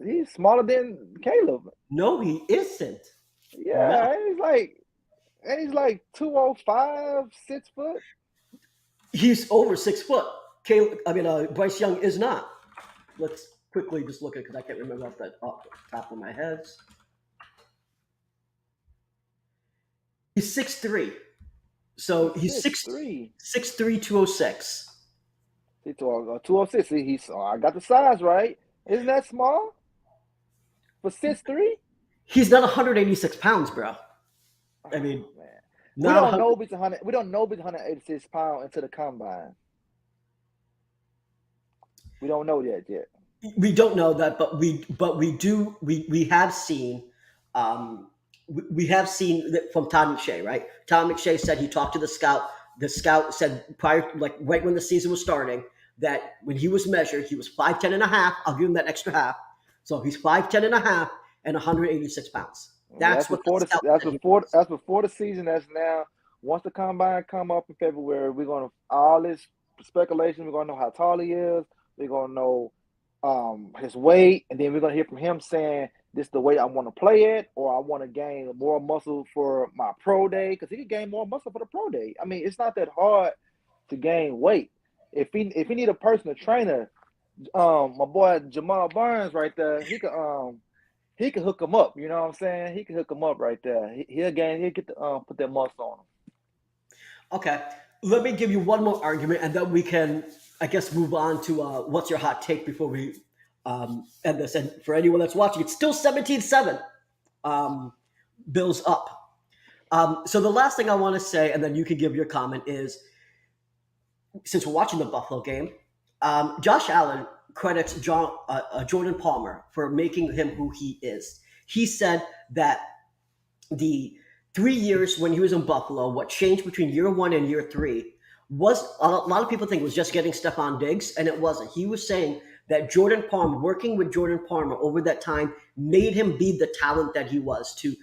He's smaller than Caleb. No, he isn't. Yeah, he's like 205, 6 foot. He's over 6 foot. Bryce Young is not. Let's quickly just look at it, because I can't remember off the top of my head. He's 6'3". So he's 6'3", 206. He's 206. See, I got the size right. Isn't that small for 6'3"? He's not 186 pounds, bro. I mean, we don't know if he's 186 pounds into the combine. We don't know that yet. We don't know that, but we do. We have seen. We have seen that from Todd McShay, right? Todd McShay said he talked to the scout. The scout said right when the season was starting, that when he was measured, he was 5'10" and a half. I'll give him that extra half. So he's 5'10" and a half and 186 pounds. That's before the season. That's now. Once the combine come up in February, we're gonna all this speculation. We're gonna know how tall he is. We're gonna know his weight, and then we're gonna hear from him saying this is the weight I want to play at, or I want to gain more muscle for my pro day, because he could gain more muscle for the pro day. I mean, it's not that hard to gain weight. If he need a personal trainer, my boy Jamal Burns right there, he could hook him up. You know what I'm saying? He could hook him up right there. He'll get to put that muscle on him. Okay, let me give you one more argument, and then we can, I guess, move on to what's your hot take before we end this. And for anyone that's watching, it's still 17-7. Bills up. So the last thing I want to say, and then you can give your comment, is since we're watching the Buffalo game, Josh Allen credits Jordan Palmer for making him who he is. He said that the 3 years when he was in Buffalo, what changed between year one and year three was a lot of people think it was just getting Stephon Diggs, and it wasn't. He was saying that Jordan Palmer, working with Jordan Palmer over that time, made him be the talent that he was to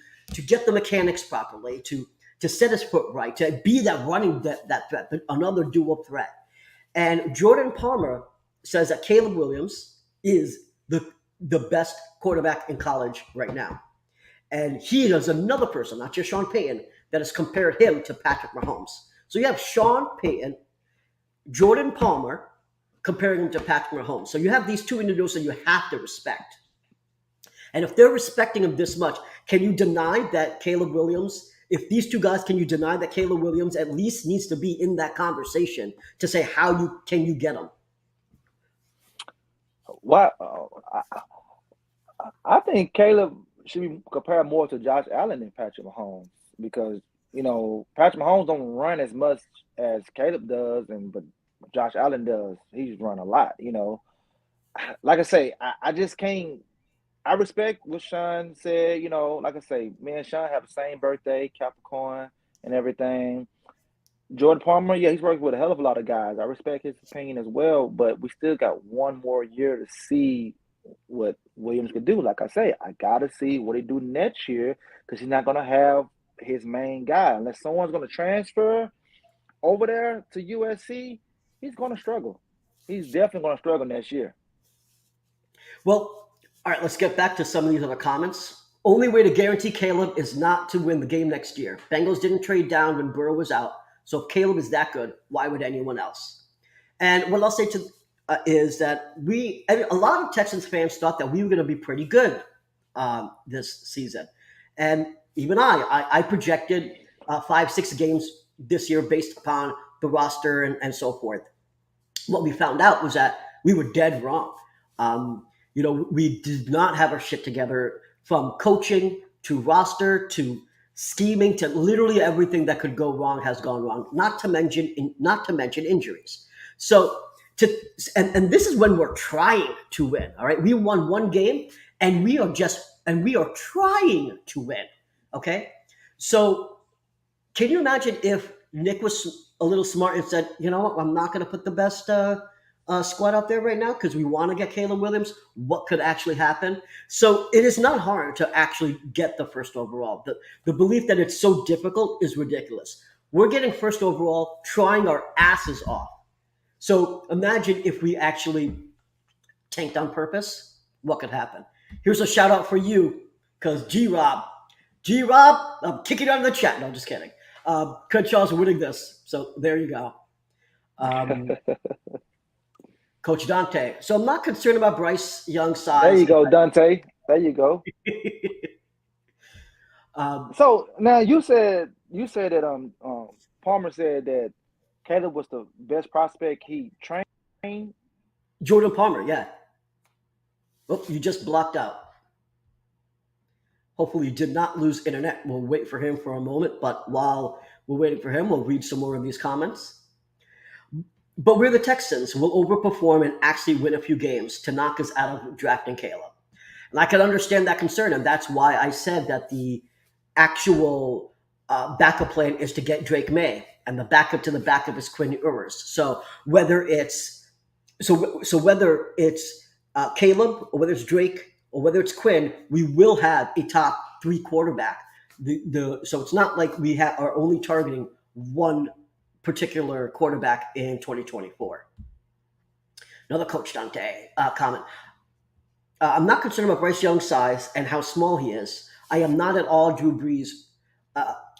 get the mechanics properly, to set his foot right, to be that running that threat, another dual threat. And Jordan Palmer says that Caleb Williams is the best quarterback in college right now. And he is another person, not just Sean Payton, that has compared him to Patrick Mahomes. So you have Sean Payton, Jordan Palmer, comparing him to Patrick Mahomes. So you have these two individuals that you have to respect. And if they're respecting him this much, can you deny that Caleb Williams, if these two guys, can you deny that Caleb Williams at least needs to be in that conversation to say how can you get him? Why? I think Caleb should be compared more to Josh Allen than Patrick Mahomes because Patrick Mahomes don't run as much as Caleb does, but Josh Allen does. He's run a lot. Like I say, I just can't. I respect what Sean said. Like I say, me and Sean have the same birthday, Capricorn, and everything. Jordan Palmer, yeah, he's working with a hell of a lot of guys. I respect his opinion as well, but we still got one more year to see what Williams could do. Like I say, I got to see what he do next year because he's not going to have his main guy. Unless someone's going to transfer over there to USC, he's going to struggle. He's definitely going to struggle next year. Well, all right, let's get back to some of these other comments. Only way to guarantee Caleb is not to win the game next year. Bengals didn't trade down when Burrow was out. So if Caleb is that good, why would anyone else? And what I'll say is that a lot of Texans fans thought that we were going to be pretty good this season. And even I projected 5-6 games this year based upon the roster and so forth. What we found out was that we were dead wrong. We did not have our shit together from coaching to roster to scheming to literally everything that could go wrong has gone wrong. Not to mention injuries. So and this is when we're trying to win. All right, we won one game, and we are trying to win. Okay, so can you imagine if Nick was a little smart and said, you know what, I'm not going to put the best squad out there right now because we want to get Caleb Williams. What could actually happen? So it is not hard to actually get the first overall. The belief that it's so difficult is ridiculous. We're getting first overall, trying our asses off. So imagine if we actually tanked on purpose, what could happen? Here's a shout out for you because G-Rob, I'm kicking out of the chat. No, I'm just kidding. Crenshaw's winning this. So there you go. Coach Dante. So I'm not concerned about Bryce Young's size. There you go, Dante. There you go. So now you said that Palmer said that Caleb was the best prospect he trained. Jordan Palmer, yeah. Oh, you just blocked out. Hopefully you did not lose internet. We'll wait for him for a moment, but while we're waiting for him, we'll read some more of these comments. But we're the Texans. We'll overperform and actually win a few games to knock us out of drafting Caleb. And I can understand that concern, and that's why I said that the actual backup plan is to get Drake May, and the backup to the backup is Quinn Ewers. So whether it's Caleb or whether it's Drake or whether it's Quinn, we will have a top 3 quarterback. So it's not like we are only targeting one particular quarterback in 2024. Another Coach Dante comment. I'm not concerned about Bryce Young's size and how small he is. I am not at all Drew Brees.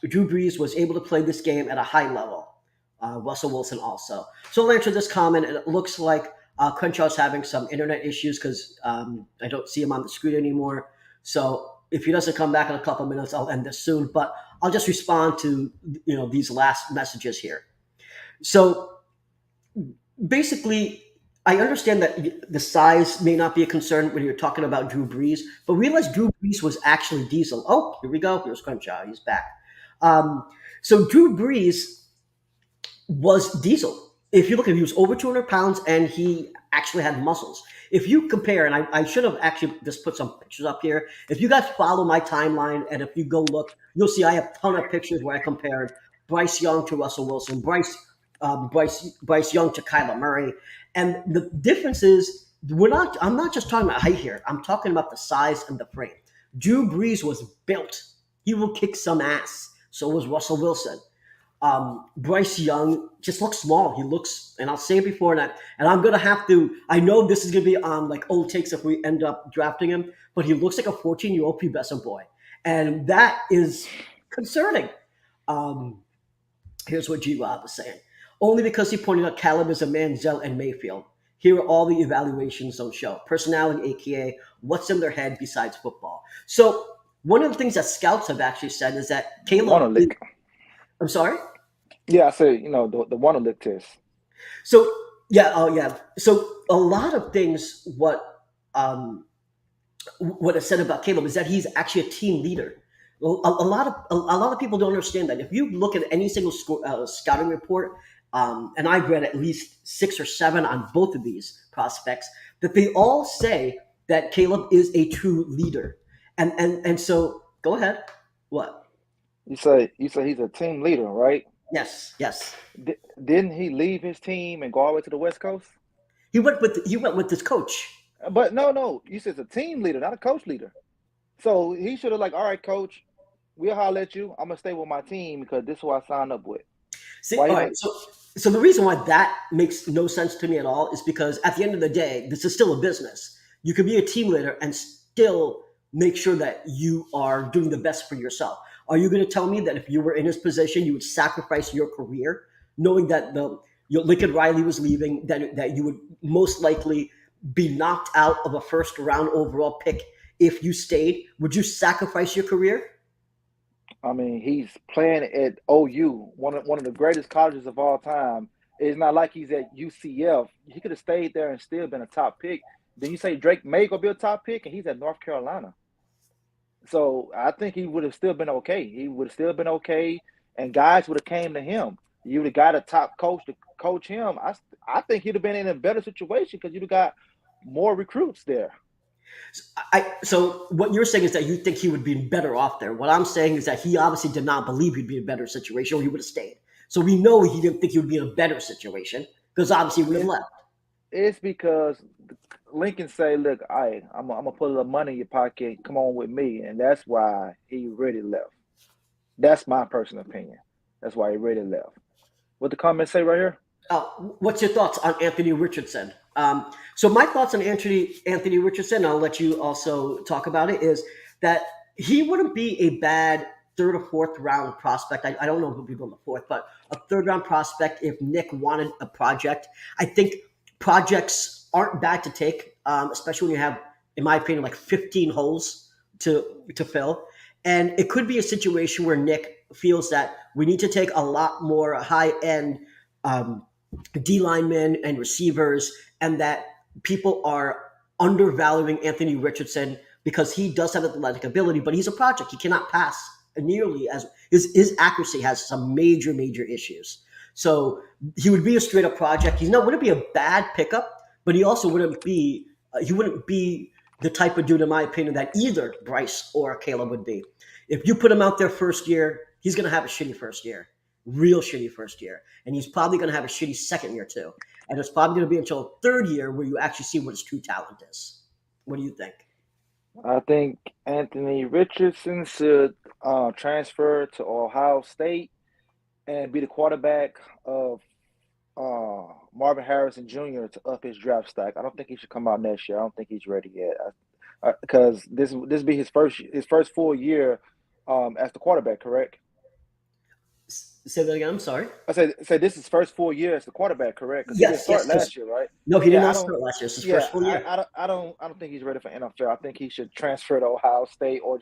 Drew Brees was able to play this game at a high level. Russell Wilson also. So I'll answer this comment. And it looks like Crenshaw's having some internet issues because I don't see him on the screen anymore. So if he doesn't come back in a couple minutes, I'll end this soon. But I'll just respond to these last messages here. So basically, I understand that the size may not be a concern when you're talking about Drew Brees, but realize Drew Brees was actually Diesel. Oh, here we go. Here's Crenshaw. He's back. So Drew Brees was Diesel. If you look at him, he was over 200 pounds and he actually had muscles. If you compare, and I should have actually just put some pictures up here. If you guys follow my timeline and if you go look, you'll see I have a ton of pictures where I compared Bryce Young to Russell Wilson, Bryce Young to Kyler Murray. And the difference is I'm not just talking about height here. I'm talking about the size and the frame. Drew Brees was built. He will kick some ass. So was Russell Wilson. Bryce Young just looks small. He looks, and I'll say it before that, and I'm gonna have to. I know this is gonna be on like old takes if we end up drafting him, but he looks like a 14-year-old pubescent boy, and that is concerning. Here's what G. Rob was saying. Only because he pointed out Caleb is a Manziel and Mayfield. Here are all the evaluations don't show. Personality, aka what's in their head besides football. So one of the things that scouts have actually said is that Caleb. I'm sorry? Yeah, I said, the one lick test. So, yeah, So a lot of things what I said about Caleb is that he's actually a team leader. A lot of people don't understand that. If you look at any single scouting report, and I've read at least 6 or 7 on both of these prospects, that they all say that Caleb is a true leader. And so, go ahead. What? You say he's a team leader, right? Yes. Didn't he leave his team and go all the way to the West Coast? He went with his coach. But no, you said it's a team leader, not a coach leader. So he should have all right, coach, we'll holler at you. I'm gonna stay with my team because this is who I signed up with. See, all right, so the reason why that makes no sense to me at all is because at the end of the day, this is still a business. You can be a team leader and still make sure that you are doing the best for yourself. Are you going to tell me that if you were in his position, you would sacrifice your career, knowing that Lincoln Riley was leaving, that you would most likely be knocked out of a first round overall pick if you stayed? Would you sacrifice your career? I mean, he's playing at OU, one of the greatest colleges of all time. It's not like he's at UCF. He could have stayed there and still been a top pick. Then you say Drake May go be a top pick, and he's at North Carolina. So I think he would have still been okay. He would have still been okay, and guys would have came to him. You would have got a top coach to coach him. I think he'd have been in a better situation because you'd have got more recruits there. So what you're saying is that you think he would be better off there. What I'm saying is that he obviously did not believe he'd be in a better situation, or he would have stayed. So we know he didn't think he would be in a better situation because obviously he would have left. It's because Lincoln say, look, I'm gonna put a little money in your pocket. Come on with me, and that's why he really left. That's my personal opinion. That's why he really left. What the comments say right here? What's your thoughts on Anthony Richardson? So my thoughts on Anthony Richardson, I'll let you also talk about it, is that he wouldn't be a bad 3rd or 4th round prospect. I don't know if he'll be going to 4th, but a 3rd round prospect if Nick wanted a project. I think projects aren't bad to take, especially when you have, in my opinion, like 15 holes to fill. And it could be a situation where Nick feels that we need to take a lot more high-end D linemen and receivers, and that people are undervaluing Anthony Richardson because he does have athletic ability, but he's a project. He cannot pass nearly as his accuracy has some major issues. So he would be a straight up project. He wouldn't be a bad pickup, but he also wouldn't be the type of dude, in my opinion, that either Bryce or Caleb would be. If you put him out there first year, he's going to have a shitty first year, real shitty first year. And he's probably going to have a shitty second year too. And it's probably going to be until 3rd year where you actually see what his true talent is. What do you think? I think Anthony Richardson should transfer to Ohio State and be the quarterback of Marvin Harrison Jr. to up his draft stack. I don't think he should come out next year. I don't think he's ready yet because this be his first full year as the quarterback. Correct? Say that again. I'm sorry. I said this is his first full year as the quarterback. Correct? Yes. He didn't start last year, right? No, he did not start last year. It's his first full year. I don't think he's ready for NFL. I think he should transfer to Ohio State or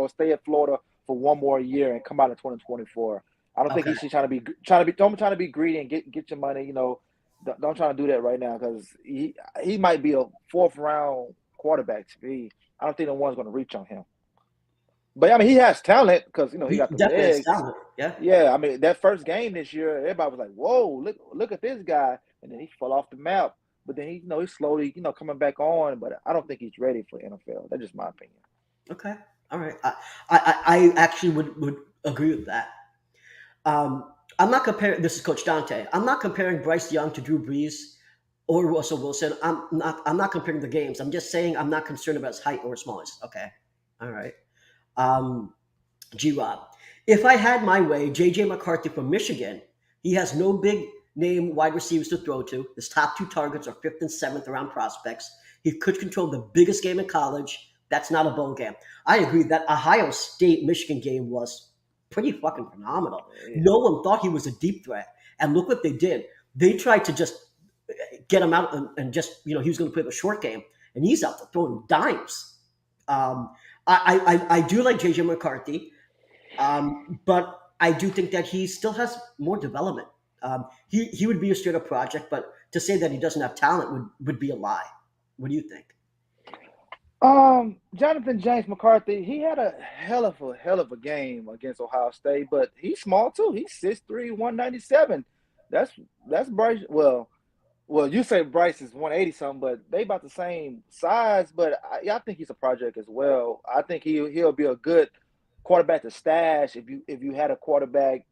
stay at Florida for one more year and come out in 2024. I don't think Okay. he should trying to be greedy and get your money. Don't try to do that right now because he might be a 4th round quarterback to me. I don't think no one's going to reach on him. But I mean, he has talent because he got the definitely has legs. talent. Yeah. Yeah, I mean that first game this year, everybody was like, "Whoa, look at this guy!" And then he fell off the map. But then he's slowly coming back on. But I don't think he's ready for NFL. That's just my opinion. Okay. All right. I actually would agree with that. I'm not comparing. This is Coach Dante. I'm not comparing Bryce Young to Drew Brees or Russell Wilson. I'm not comparing the games. I'm just saying I'm not concerned about his height or smallness. Okay. All right. G-Rob. If I had my way, J.J. McCarthy from Michigan, he has no big name wide receivers to throw to. His top 2 targets are 5th and 7th round prospects. He could control the biggest game in college. That's not a bowl game. I agree that Ohio State-Michigan game was pretty fucking phenomenal. Yeah. No one thought he was a deep threat. And look what they did. They tried to just get him out and just, he was going to play the short game. And he's out there throwing dimes. I do like J.J. McCarthy. But I do think that he still has more development. He would be a straight up project, but to say that he doesn't have talent would be a lie. What do you think? Jonathan James McCarthy, he had a hell of a game against Ohio State, but he's small too. He's 6'3", 197. That's Bryce. Well, you say Bryce is 180 something, but they about the same size. But I think he's a project as well. I think he'll be a good quarterback to stash if you had a quarterback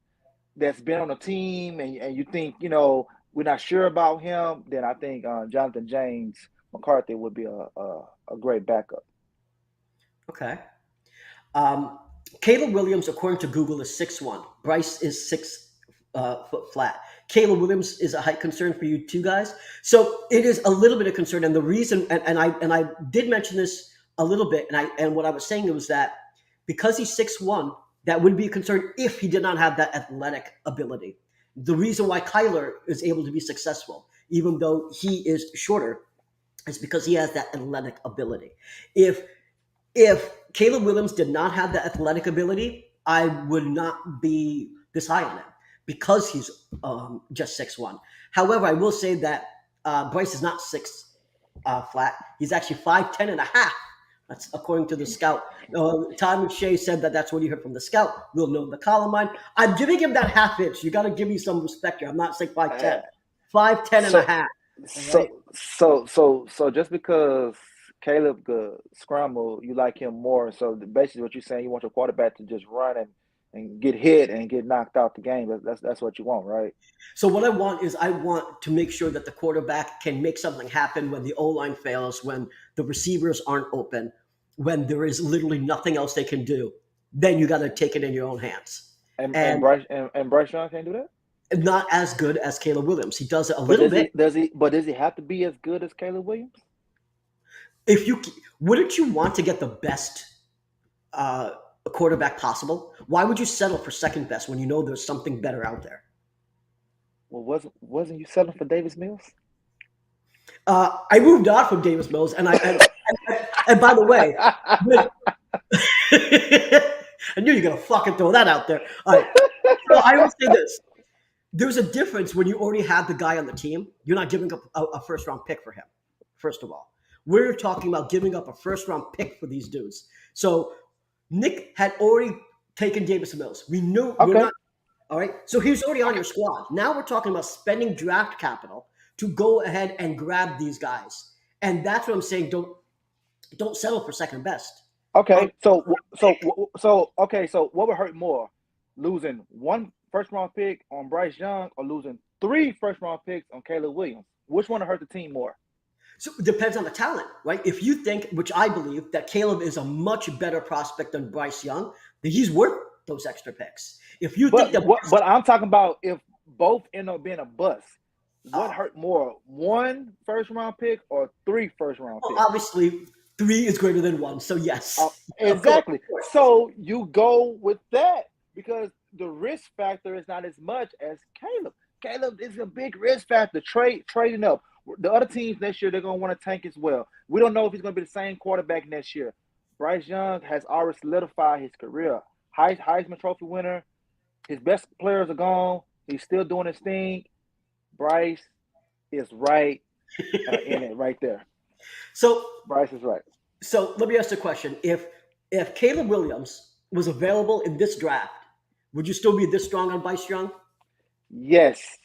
that's been on a team and you think we're not sure about him, then I think Jonathan James McCarthy would be a great backup. Okay. Caleb Williams, according to Google, is 6'1". Bryce is 6 foot flat. Caleb Williams is a height concern for you two guys. So it is a little bit of concern, and the reason, and I did mention this a little bit, and what I was saying was that because he's 6'1", that would be a concern if he did not have that athletic ability. The reason why Kyler is able to be successful, even though he is shorter, is because he has that athletic ability. If Caleb Williams did not have that athletic ability, I would not be this high on him because he's just 6'1". However, I will say that Bryce is not 6 flat. He's actually 5'10" and a half. That's according to the scout. Todd McShay said that's what he heard from the scout. We'll know the column line. I'm giving him that half inch. You got to give me some respect here. I'm not saying 5'10". 5'10" and a half. So just because Caleb could scramble, you like him more. So basically what you're saying, you want your quarterback to just run and get hit and get knocked out the game. That's what you want, right? So what I want to make sure that the quarterback can make something happen when the O-line fails, when the receivers aren't open, when there is literally nothing else they can do. Then you got to take it in your own hands. And Bryce Young can't do that? Not as good as Caleb Williams. He does it a little bit. Does he have to be as good as Caleb Williams? Wouldn't you want to get the best quarterback possible? Why would you settle for second best when you know there's something better out there? Well, wasn't you settling for Davis Mills? I moved on from Davis Mills, and by the way, I knew you were gonna fucking throw that out there. All right. So I will say this. There's a difference when you already have the guy on the team. You're not giving up a first-round pick for him, first of all. We're talking about giving up a first-round pick for these dudes. So Nick had already taken Davis Mills. We knew okay. We're not. All right. So he's already on your squad. Now we're talking about spending draft capital to go ahead and grab these guys. And that's what I'm saying. Don't settle for second best. Okay. So what would hurt more? Losing 1 first-round pick on Bryce Young or losing 3 first-round picks on Caleb Williams? Which one would hurt the team more? So it depends on the talent, right? If you think, which I believe, that Caleb is a much better prospect than Bryce Young, then he's worth those extra picks. If you think that, but I'm talking about if both end up being a bust, what hurt more? 1 first-round pick or 3 first-round picks? Obviously, 3 is greater than 1. So yes, exactly. So you go with that because the risk factor is not as much as Caleb. Caleb is a big risk factor. Trading up. The other teams next year, they're going to want to tank as well. We don't know if he's going to be the same quarterback next year. Bryce Young has already solidified his career. Heisman Trophy winner. His best players are gone. He's still doing his thing. Bryce is right in it right there. So Bryce is right. So let me ask the question: If Caleb Williams was available in this draft, would you still be this strong on Bryce Young? Yes,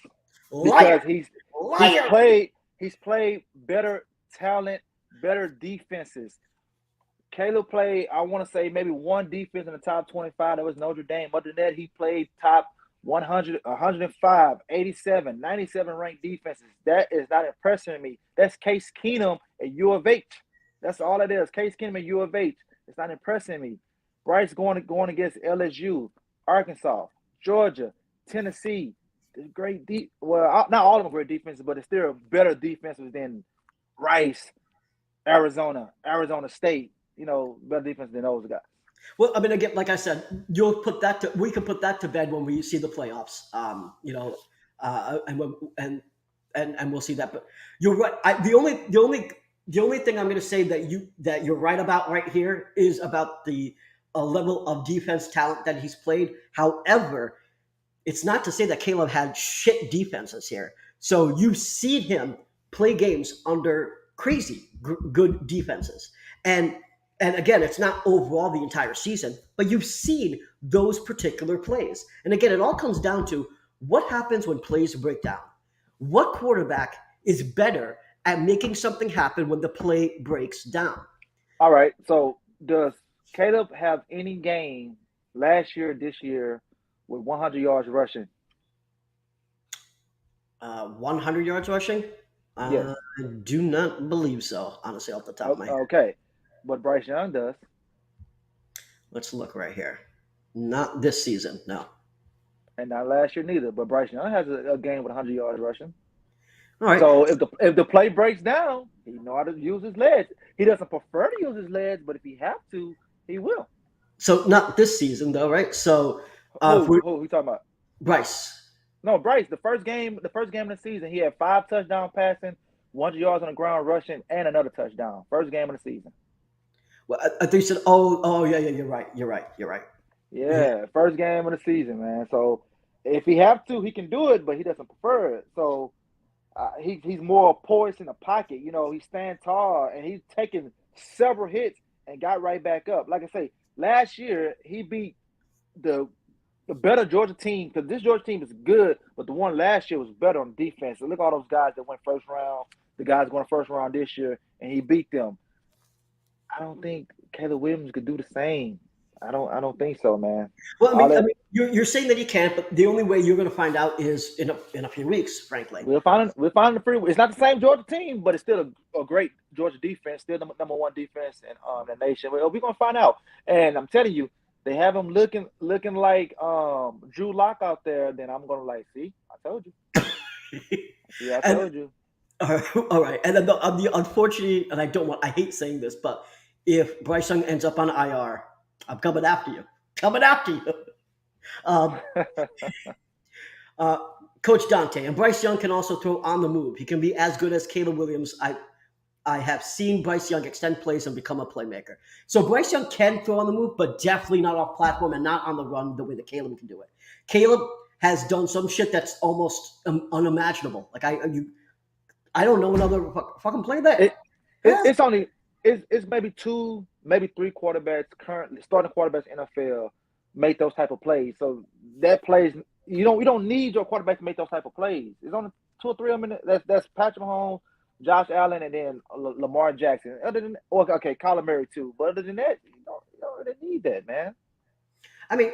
Liar! because Liar! he's played better talent, better defenses. Caleb played, I want to say, maybe one defense in the top 25. That was Notre Dame. Other than that, he played top 100, 105, 87, 97 ranked defenses. That is not impressing me. That's Case Keenum at U of H. That's all it is. Case Keenum at U of H. It's not impressing me. Bryce going against LSU, Arkansas, Georgia, Tennessee. Great well, not all of them great defenses, but it's still better defenses than Rice, Arizona State. Better defense than those guys. Well, I mean, again, like I said, we can put that to bed when we see the playoffs. And we'll see that. But you're right. The only thing I'm going to say that you're right about right here is about the level of defense talent that he's played. However, it's not to say that Caleb had shit defenses here. So you've seen him play games under crazy good defenses, and again, it's not overall the entire season, but you've seen those particular plays. And again, it all comes down to what happens when plays break down. What quarterback is better at making something happen when the play breaks down? All right. So does Caleb have any game last year, this year, with 100 yards rushing? 100 yards rushing? Yes. I do not believe so, honestly, off the top of my head. Okay. But Bryce Young does. Let's look right here. Not this season, no. And not last year neither. But Bryce Young has a game with 100 yards rushing. All right. So if the play breaks down, he know how to use his legs. He doesn't prefer to use his legs, but if he have to, he will. So not this season though, right? So who you talking about? Bryce. No, Bryce. The first game of the season, he had 5 touchdown passing, 100 yards on the ground rushing, and another touchdown. First game of the season. Well, I think you said, yeah, you're right. Yeah, first game of the season, man. So if he have to, he can do it, but he doesn't prefer it. So he's more poised in the pocket. He's standing tall, and he's taking several hits and got right back up. Like I say, last year he beat the better Georgia team, because this Georgia team is good, but the one last year was better on defense. So look at all those guys that went first round, the guys going first round this year, and he beat them. I don't think Caleb Williams could do the same. I don't think so, man. Well, I mean, you're saying that he can't, but the only way you're going to find out is in a few weeks, frankly. We'll find the free. It's not the same Georgia team, but it's still a great Georgia defense, still the number one defense in the nation. We're going to find out. And I'm telling you, they have him looking like Drew Lock out there. Then I'm going to see, I told you. Yeah, I told you. All right. And then the unfortunate, and I hate saying this, but if Bryce Young ends up on IR, I'm coming after you. Coach Dante, and Bryce Young can also throw on the move. He can be as good as Caleb Williams. I have seen Bryce Young extend plays and become a playmaker. So Bryce Young can throw on the move, but definitely not off platform and not on the run the way that Caleb can do it. Caleb has done some shit that's almost unimaginable. Like I don't know another fucking play that. It's maybe 2, maybe 3 quarterbacks currently starting quarterbacks in the NFL make those type of plays. So that plays we don't need your quarterback to make those type of plays. It's only 2 or 3 of them. That's Patrick Mahomes, Josh Allen, and then Lamar Jackson. Other than Kyler Murray too. But other than that, you don't really need that, man. I mean,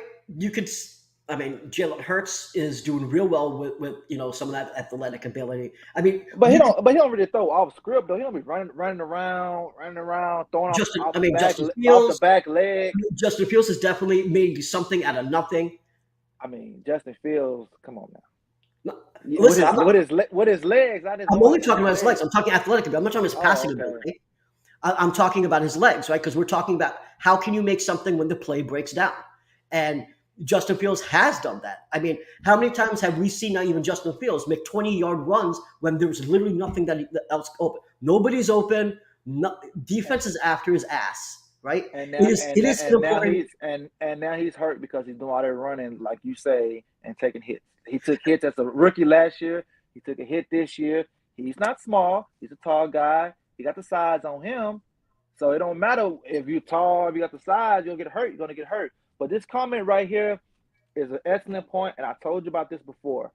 Jalen Hurts is doing real well with some of that athletic ability. I mean, but he don't really throw off script though. He don't be running around, throwing off the back leg. Justin Fields has definitely made something out of nothing. I mean, Justin Fields, come on now. No, listen, with his legs, I'm only talking about his legs. I'm talking athletic ability. I'm not talking about his passing ability. I'm talking about his legs, right? Because we're talking about how can you make something when the play breaks down, and Justin Fields has done that. I mean, how many times have we seen not even Justin Fields make 20-yard runs when there was literally nothing else open? Nobody's open. Defense is after his ass, right? And It now is and it now, is and still now important. he's hurt because he's doing all that running, like you say, and taking hits. He took hits as a rookie last year. He took a hit this year. He's not small. He's a tall guy. He got the size on him. So it don't matter if you're tall, if you got the size, you'll get hurt. You're gonna get hurt. But this comment right here is an excellent point, and I told you about this before.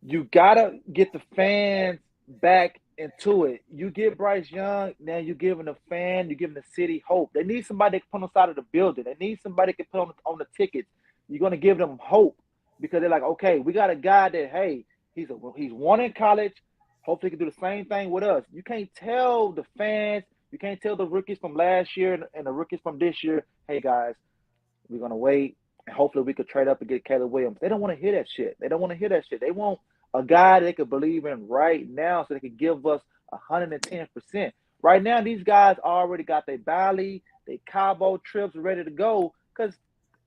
You gotta get the fans back into it. You get Bryce Young, now you're giving the fan, you're giving the city hope. They need somebody that can put on the side of the building. They need somebody that can put on the tickets. You're gonna give them hope because they're like, okay, we got a guy that he's won in college. Hopefully, he can do the same thing with us. You can't tell the fans, you can't tell the rookies from last year and the rookies from this year, hey guys, we're gonna wait and hopefully we could trade up and get Caleb Williams. They don't want to hear that shit. They don't want to hear that shit. They want a guy they could believe in right now so they could give us 110%. Right now, these guys already got their Bali, their Cabo trips ready to go because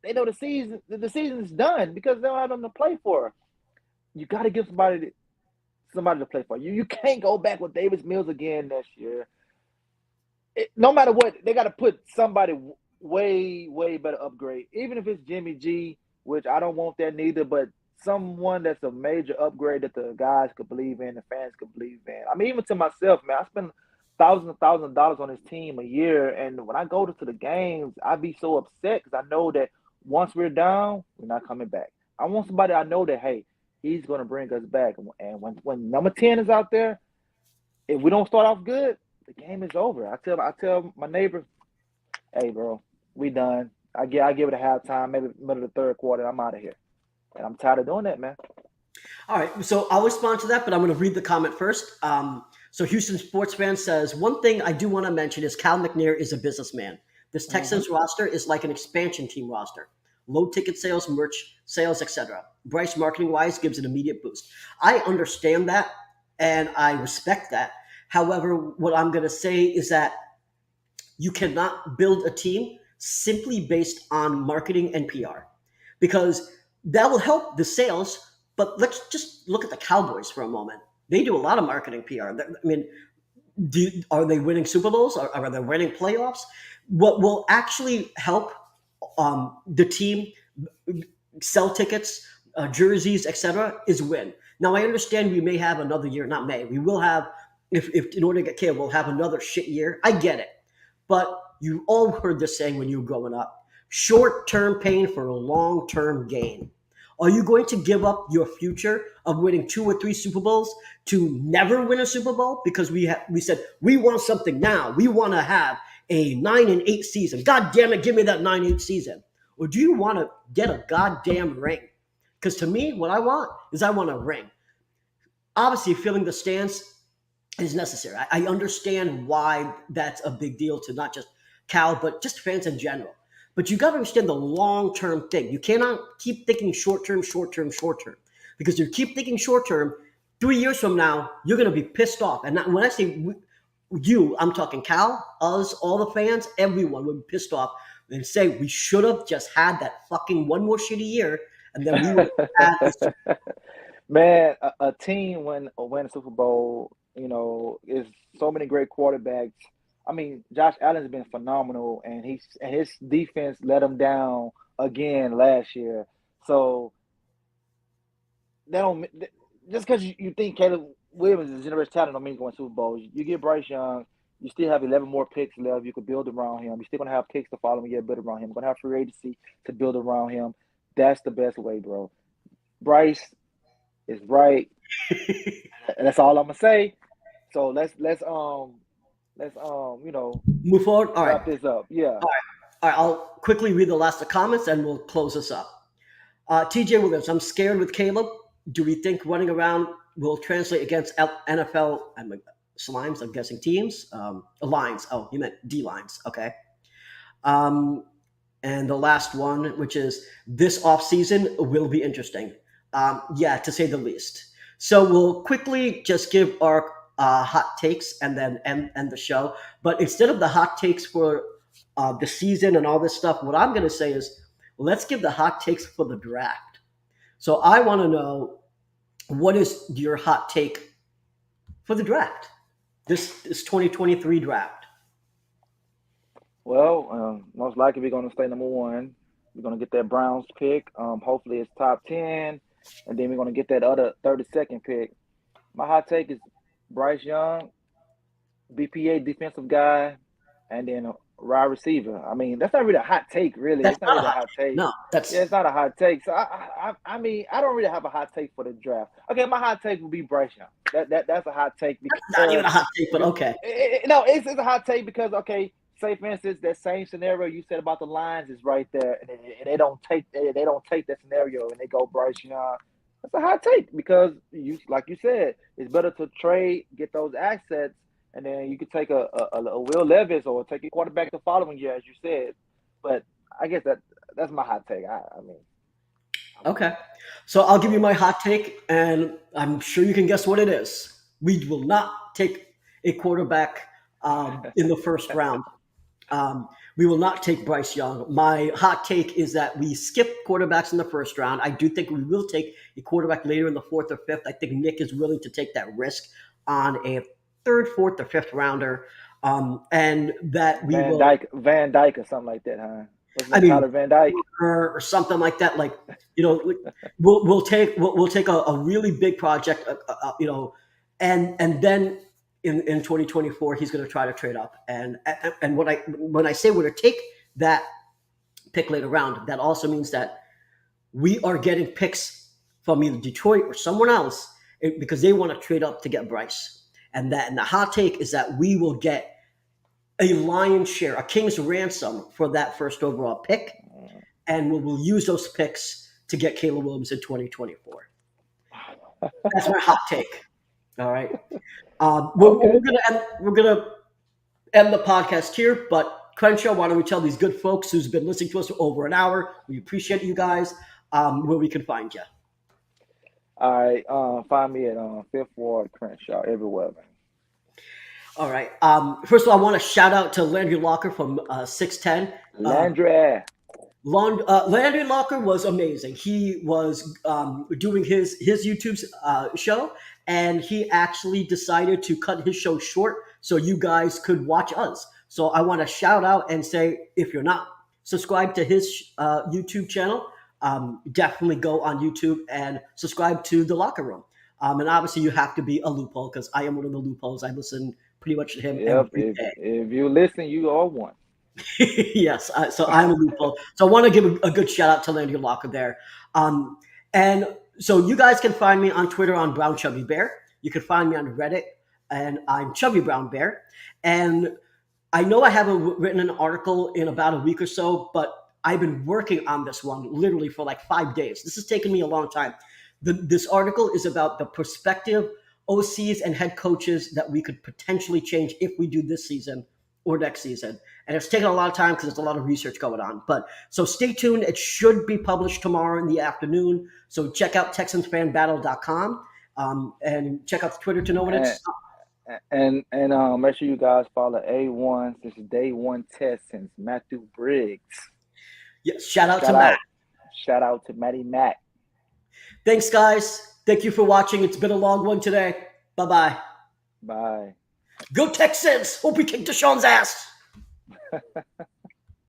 they know the season's done because they don't have them to play for. You got to give somebody to play for. You can't go back with Davis Mills again next year. No matter what, they got to put somebody way, way better upgrade. Even if it's Jimmy G, which I don't want that neither, but someone that's a major upgrade that the guys could believe in, the fans could believe in. I mean, even to myself, man, I spend thousands and thousands of dollars on this team a year, and when I go to the games, I be so upset because I know that once we're down, we're not coming back. I want somebody I know that, hey, he's going to bring us back. And when number 10 is out there, if we don't start off good, the game is over. I tell my neighbor, hey, bro, we done. I give it a halftime, maybe middle of the third quarter, I'm out of here. And I'm tired of doing that, man. All right, so I'll respond to that, but I'm going to read the comment first. So Houston sports fan says, one thing I do want to mention is Cal McNair is a businessman. This Texans roster is like an expansion team roster. Low ticket sales, merch sales, etc. Bryce, marketing wise, gives an immediate boost. I understand that and I respect that. However, what I'm going to say is that you cannot build a team simply based on marketing and PR because that will help the sales. But let's just look at the Cowboys for a moment. They do a lot of marketing PR. I mean, are they winning Super Bowls? Are they winning playoffs? What will actually help the team sell tickets, jerseys, etc., is win. Now, I understand we may have another year, not may, we will have, if in order to get care, we'll have another shit year. I get it. But you all heard this saying when you were growing up, short-term pain for a long-term gain. Are you going to give up your future of winning 2 or 3 Super Bowls to never win a Super Bowl? Because we said we want something now. We want to have a 9-8 season. God damn it, give me that 9-8 season. Or do you want to get a goddamn ring? Because to me, what I want is I want a ring. Obviously, filling the stands is necessary. I understand why that's a big deal to not just Cal, but just fans in general. But you got to understand the long-term thing. You cannot keep thinking short-term, short-term, short-term. Because you keep thinking short-term, 3 years from now, you're going to be pissed off. And when I say you, I'm talking Cal, us, all the fans, everyone would be pissed off and say we should have just had that fucking one more shitty year, and then we would have had a Man, a team win a Super Bowl, is so many great quarterbacks. I mean, Josh Allen's been phenomenal, and his defense let him down again last year. So they don't just because you think Caleb Williams is a generational talent don't mean he's going to Super Bowl. You get Bryce Young, you still have 11 more picks left. You could build around him. You're still going to have picks the following year, build around him. You're going to have free agency to build around him. That's the best way, bro. Bryce is right. That's all I'm gonna say. So let's move forward. All right. wrap this up. Yeah. All right, I'll quickly read the last of comments and we'll close this up. TJ Williams, I'm scared with Caleb. Do we think running around will translate against NFL slimes? I'm guessing teams, lines. Oh, you meant D lines. Okay. And the last one, which is this offseason will be interesting. Yeah, to say the least. So we'll quickly just give our hot takes and then end the show. But instead of the hot takes for the season and all this stuff, what I'm going to say is let's give the hot takes for the draft. So I want to know, what is your hot take for the draft? This 2023 draft. Well, most likely we're going to stay number one. We're going to get that Browns pick. Hopefully it's top 10. And then we're going to get that other 32nd pick. My hot take is Bryce Young, BPA defensive guy, and then a wide receiver. I mean, that's not really a hot take, really. That's It's not not a really a hot hot take. take. No, Yeah, that's it's not a hot take. So I mean, I don't really have a hot take for the draft. Okay, my hot take would be Bryce Young. That's a hot take not even because a hot take, but okay. no, it's a hot take because okay, say for instance that same scenario you said about the Lions is right there, and they don't take that scenario and they go Bryce Young. That's a hot take because you like you said, it's better to trade, get those assets, and then you could take a Will Levis or take a quarterback the following year, as you said. But I guess that's my hot take. I mean, Okay. So I'll give you my hot take, and I'm sure you can guess what it is. We will not take a quarterback in the first round. We will not take Bryce Young. My hot take is that we skip quarterbacks in the first round. I do think we will take a quarterback later in the fourth or fifth. I think Nick is willing to take that risk on a third, fourth, or fifth rounder, and that we will. Van Dyke or something like that, huh? Wasn't I that mean, Tyler Van Dyke? or something like that. Like we'll take a really big project, and then in 2024 he's going to try to trade up. And when I say we're going to take that pick later round, that also means that we are getting picks from either Detroit or someone else because they want to trade up to get Bryce. And the hot take is that we will get a lion's share, a king's ransom for that first overall pick, and we'll use those picks to get Caleb Williams in 2024. That's my hot take. All right. We're gonna end the podcast here, but Crenshaw, why don't we tell these good folks who's been listening to us for over an hour? We appreciate you guys. Where we can find you. All right, find me at Fifth Ward, Crenshaw, everywhere, man. All right. First of all, I want to shout out to Landry Locker from 610. Landry. Landry Locker was amazing. He was doing his YouTube show, and he actually decided to cut his show short so you guys could watch us. So I want to shout out and say, if you're not subscribed to his YouTube channel, definitely go on YouTube and subscribe to The Locker Room. And obviously, you have to be a loophole because I am one of the loopholes. I listen pretty much to him every day. If you listen, you are one. Yes, so I'm a loophole. So I want to give a good shout out to Landry Locker there. And so you guys can find me on Twitter on Brown Chubby Bear. You can find me on Reddit, and I'm Chubby Brown Bear. And I know I haven't written an article in about a week or so, but I've been working on this one literally for like 5 days. This has taken me a long time. This article is about the prospective OCs and head coaches that we could potentially change if we do this season or next season. And it's taken a lot of time because there's a lot of research going on. But so stay tuned. It should be published tomorrow in the afternoon. So check out TexansFanBattle.com and check out the Twitter to know when it's up. And make sure you guys follow A1. This is day one test since Matthew Briggs. Yes, shout out to Matt. Shout out to Matty Matt. Thanks, guys. Thank you for watching. It's been a long one today. Bye-bye. Bye. Go Texans. Hope we kick Deshaun's ass.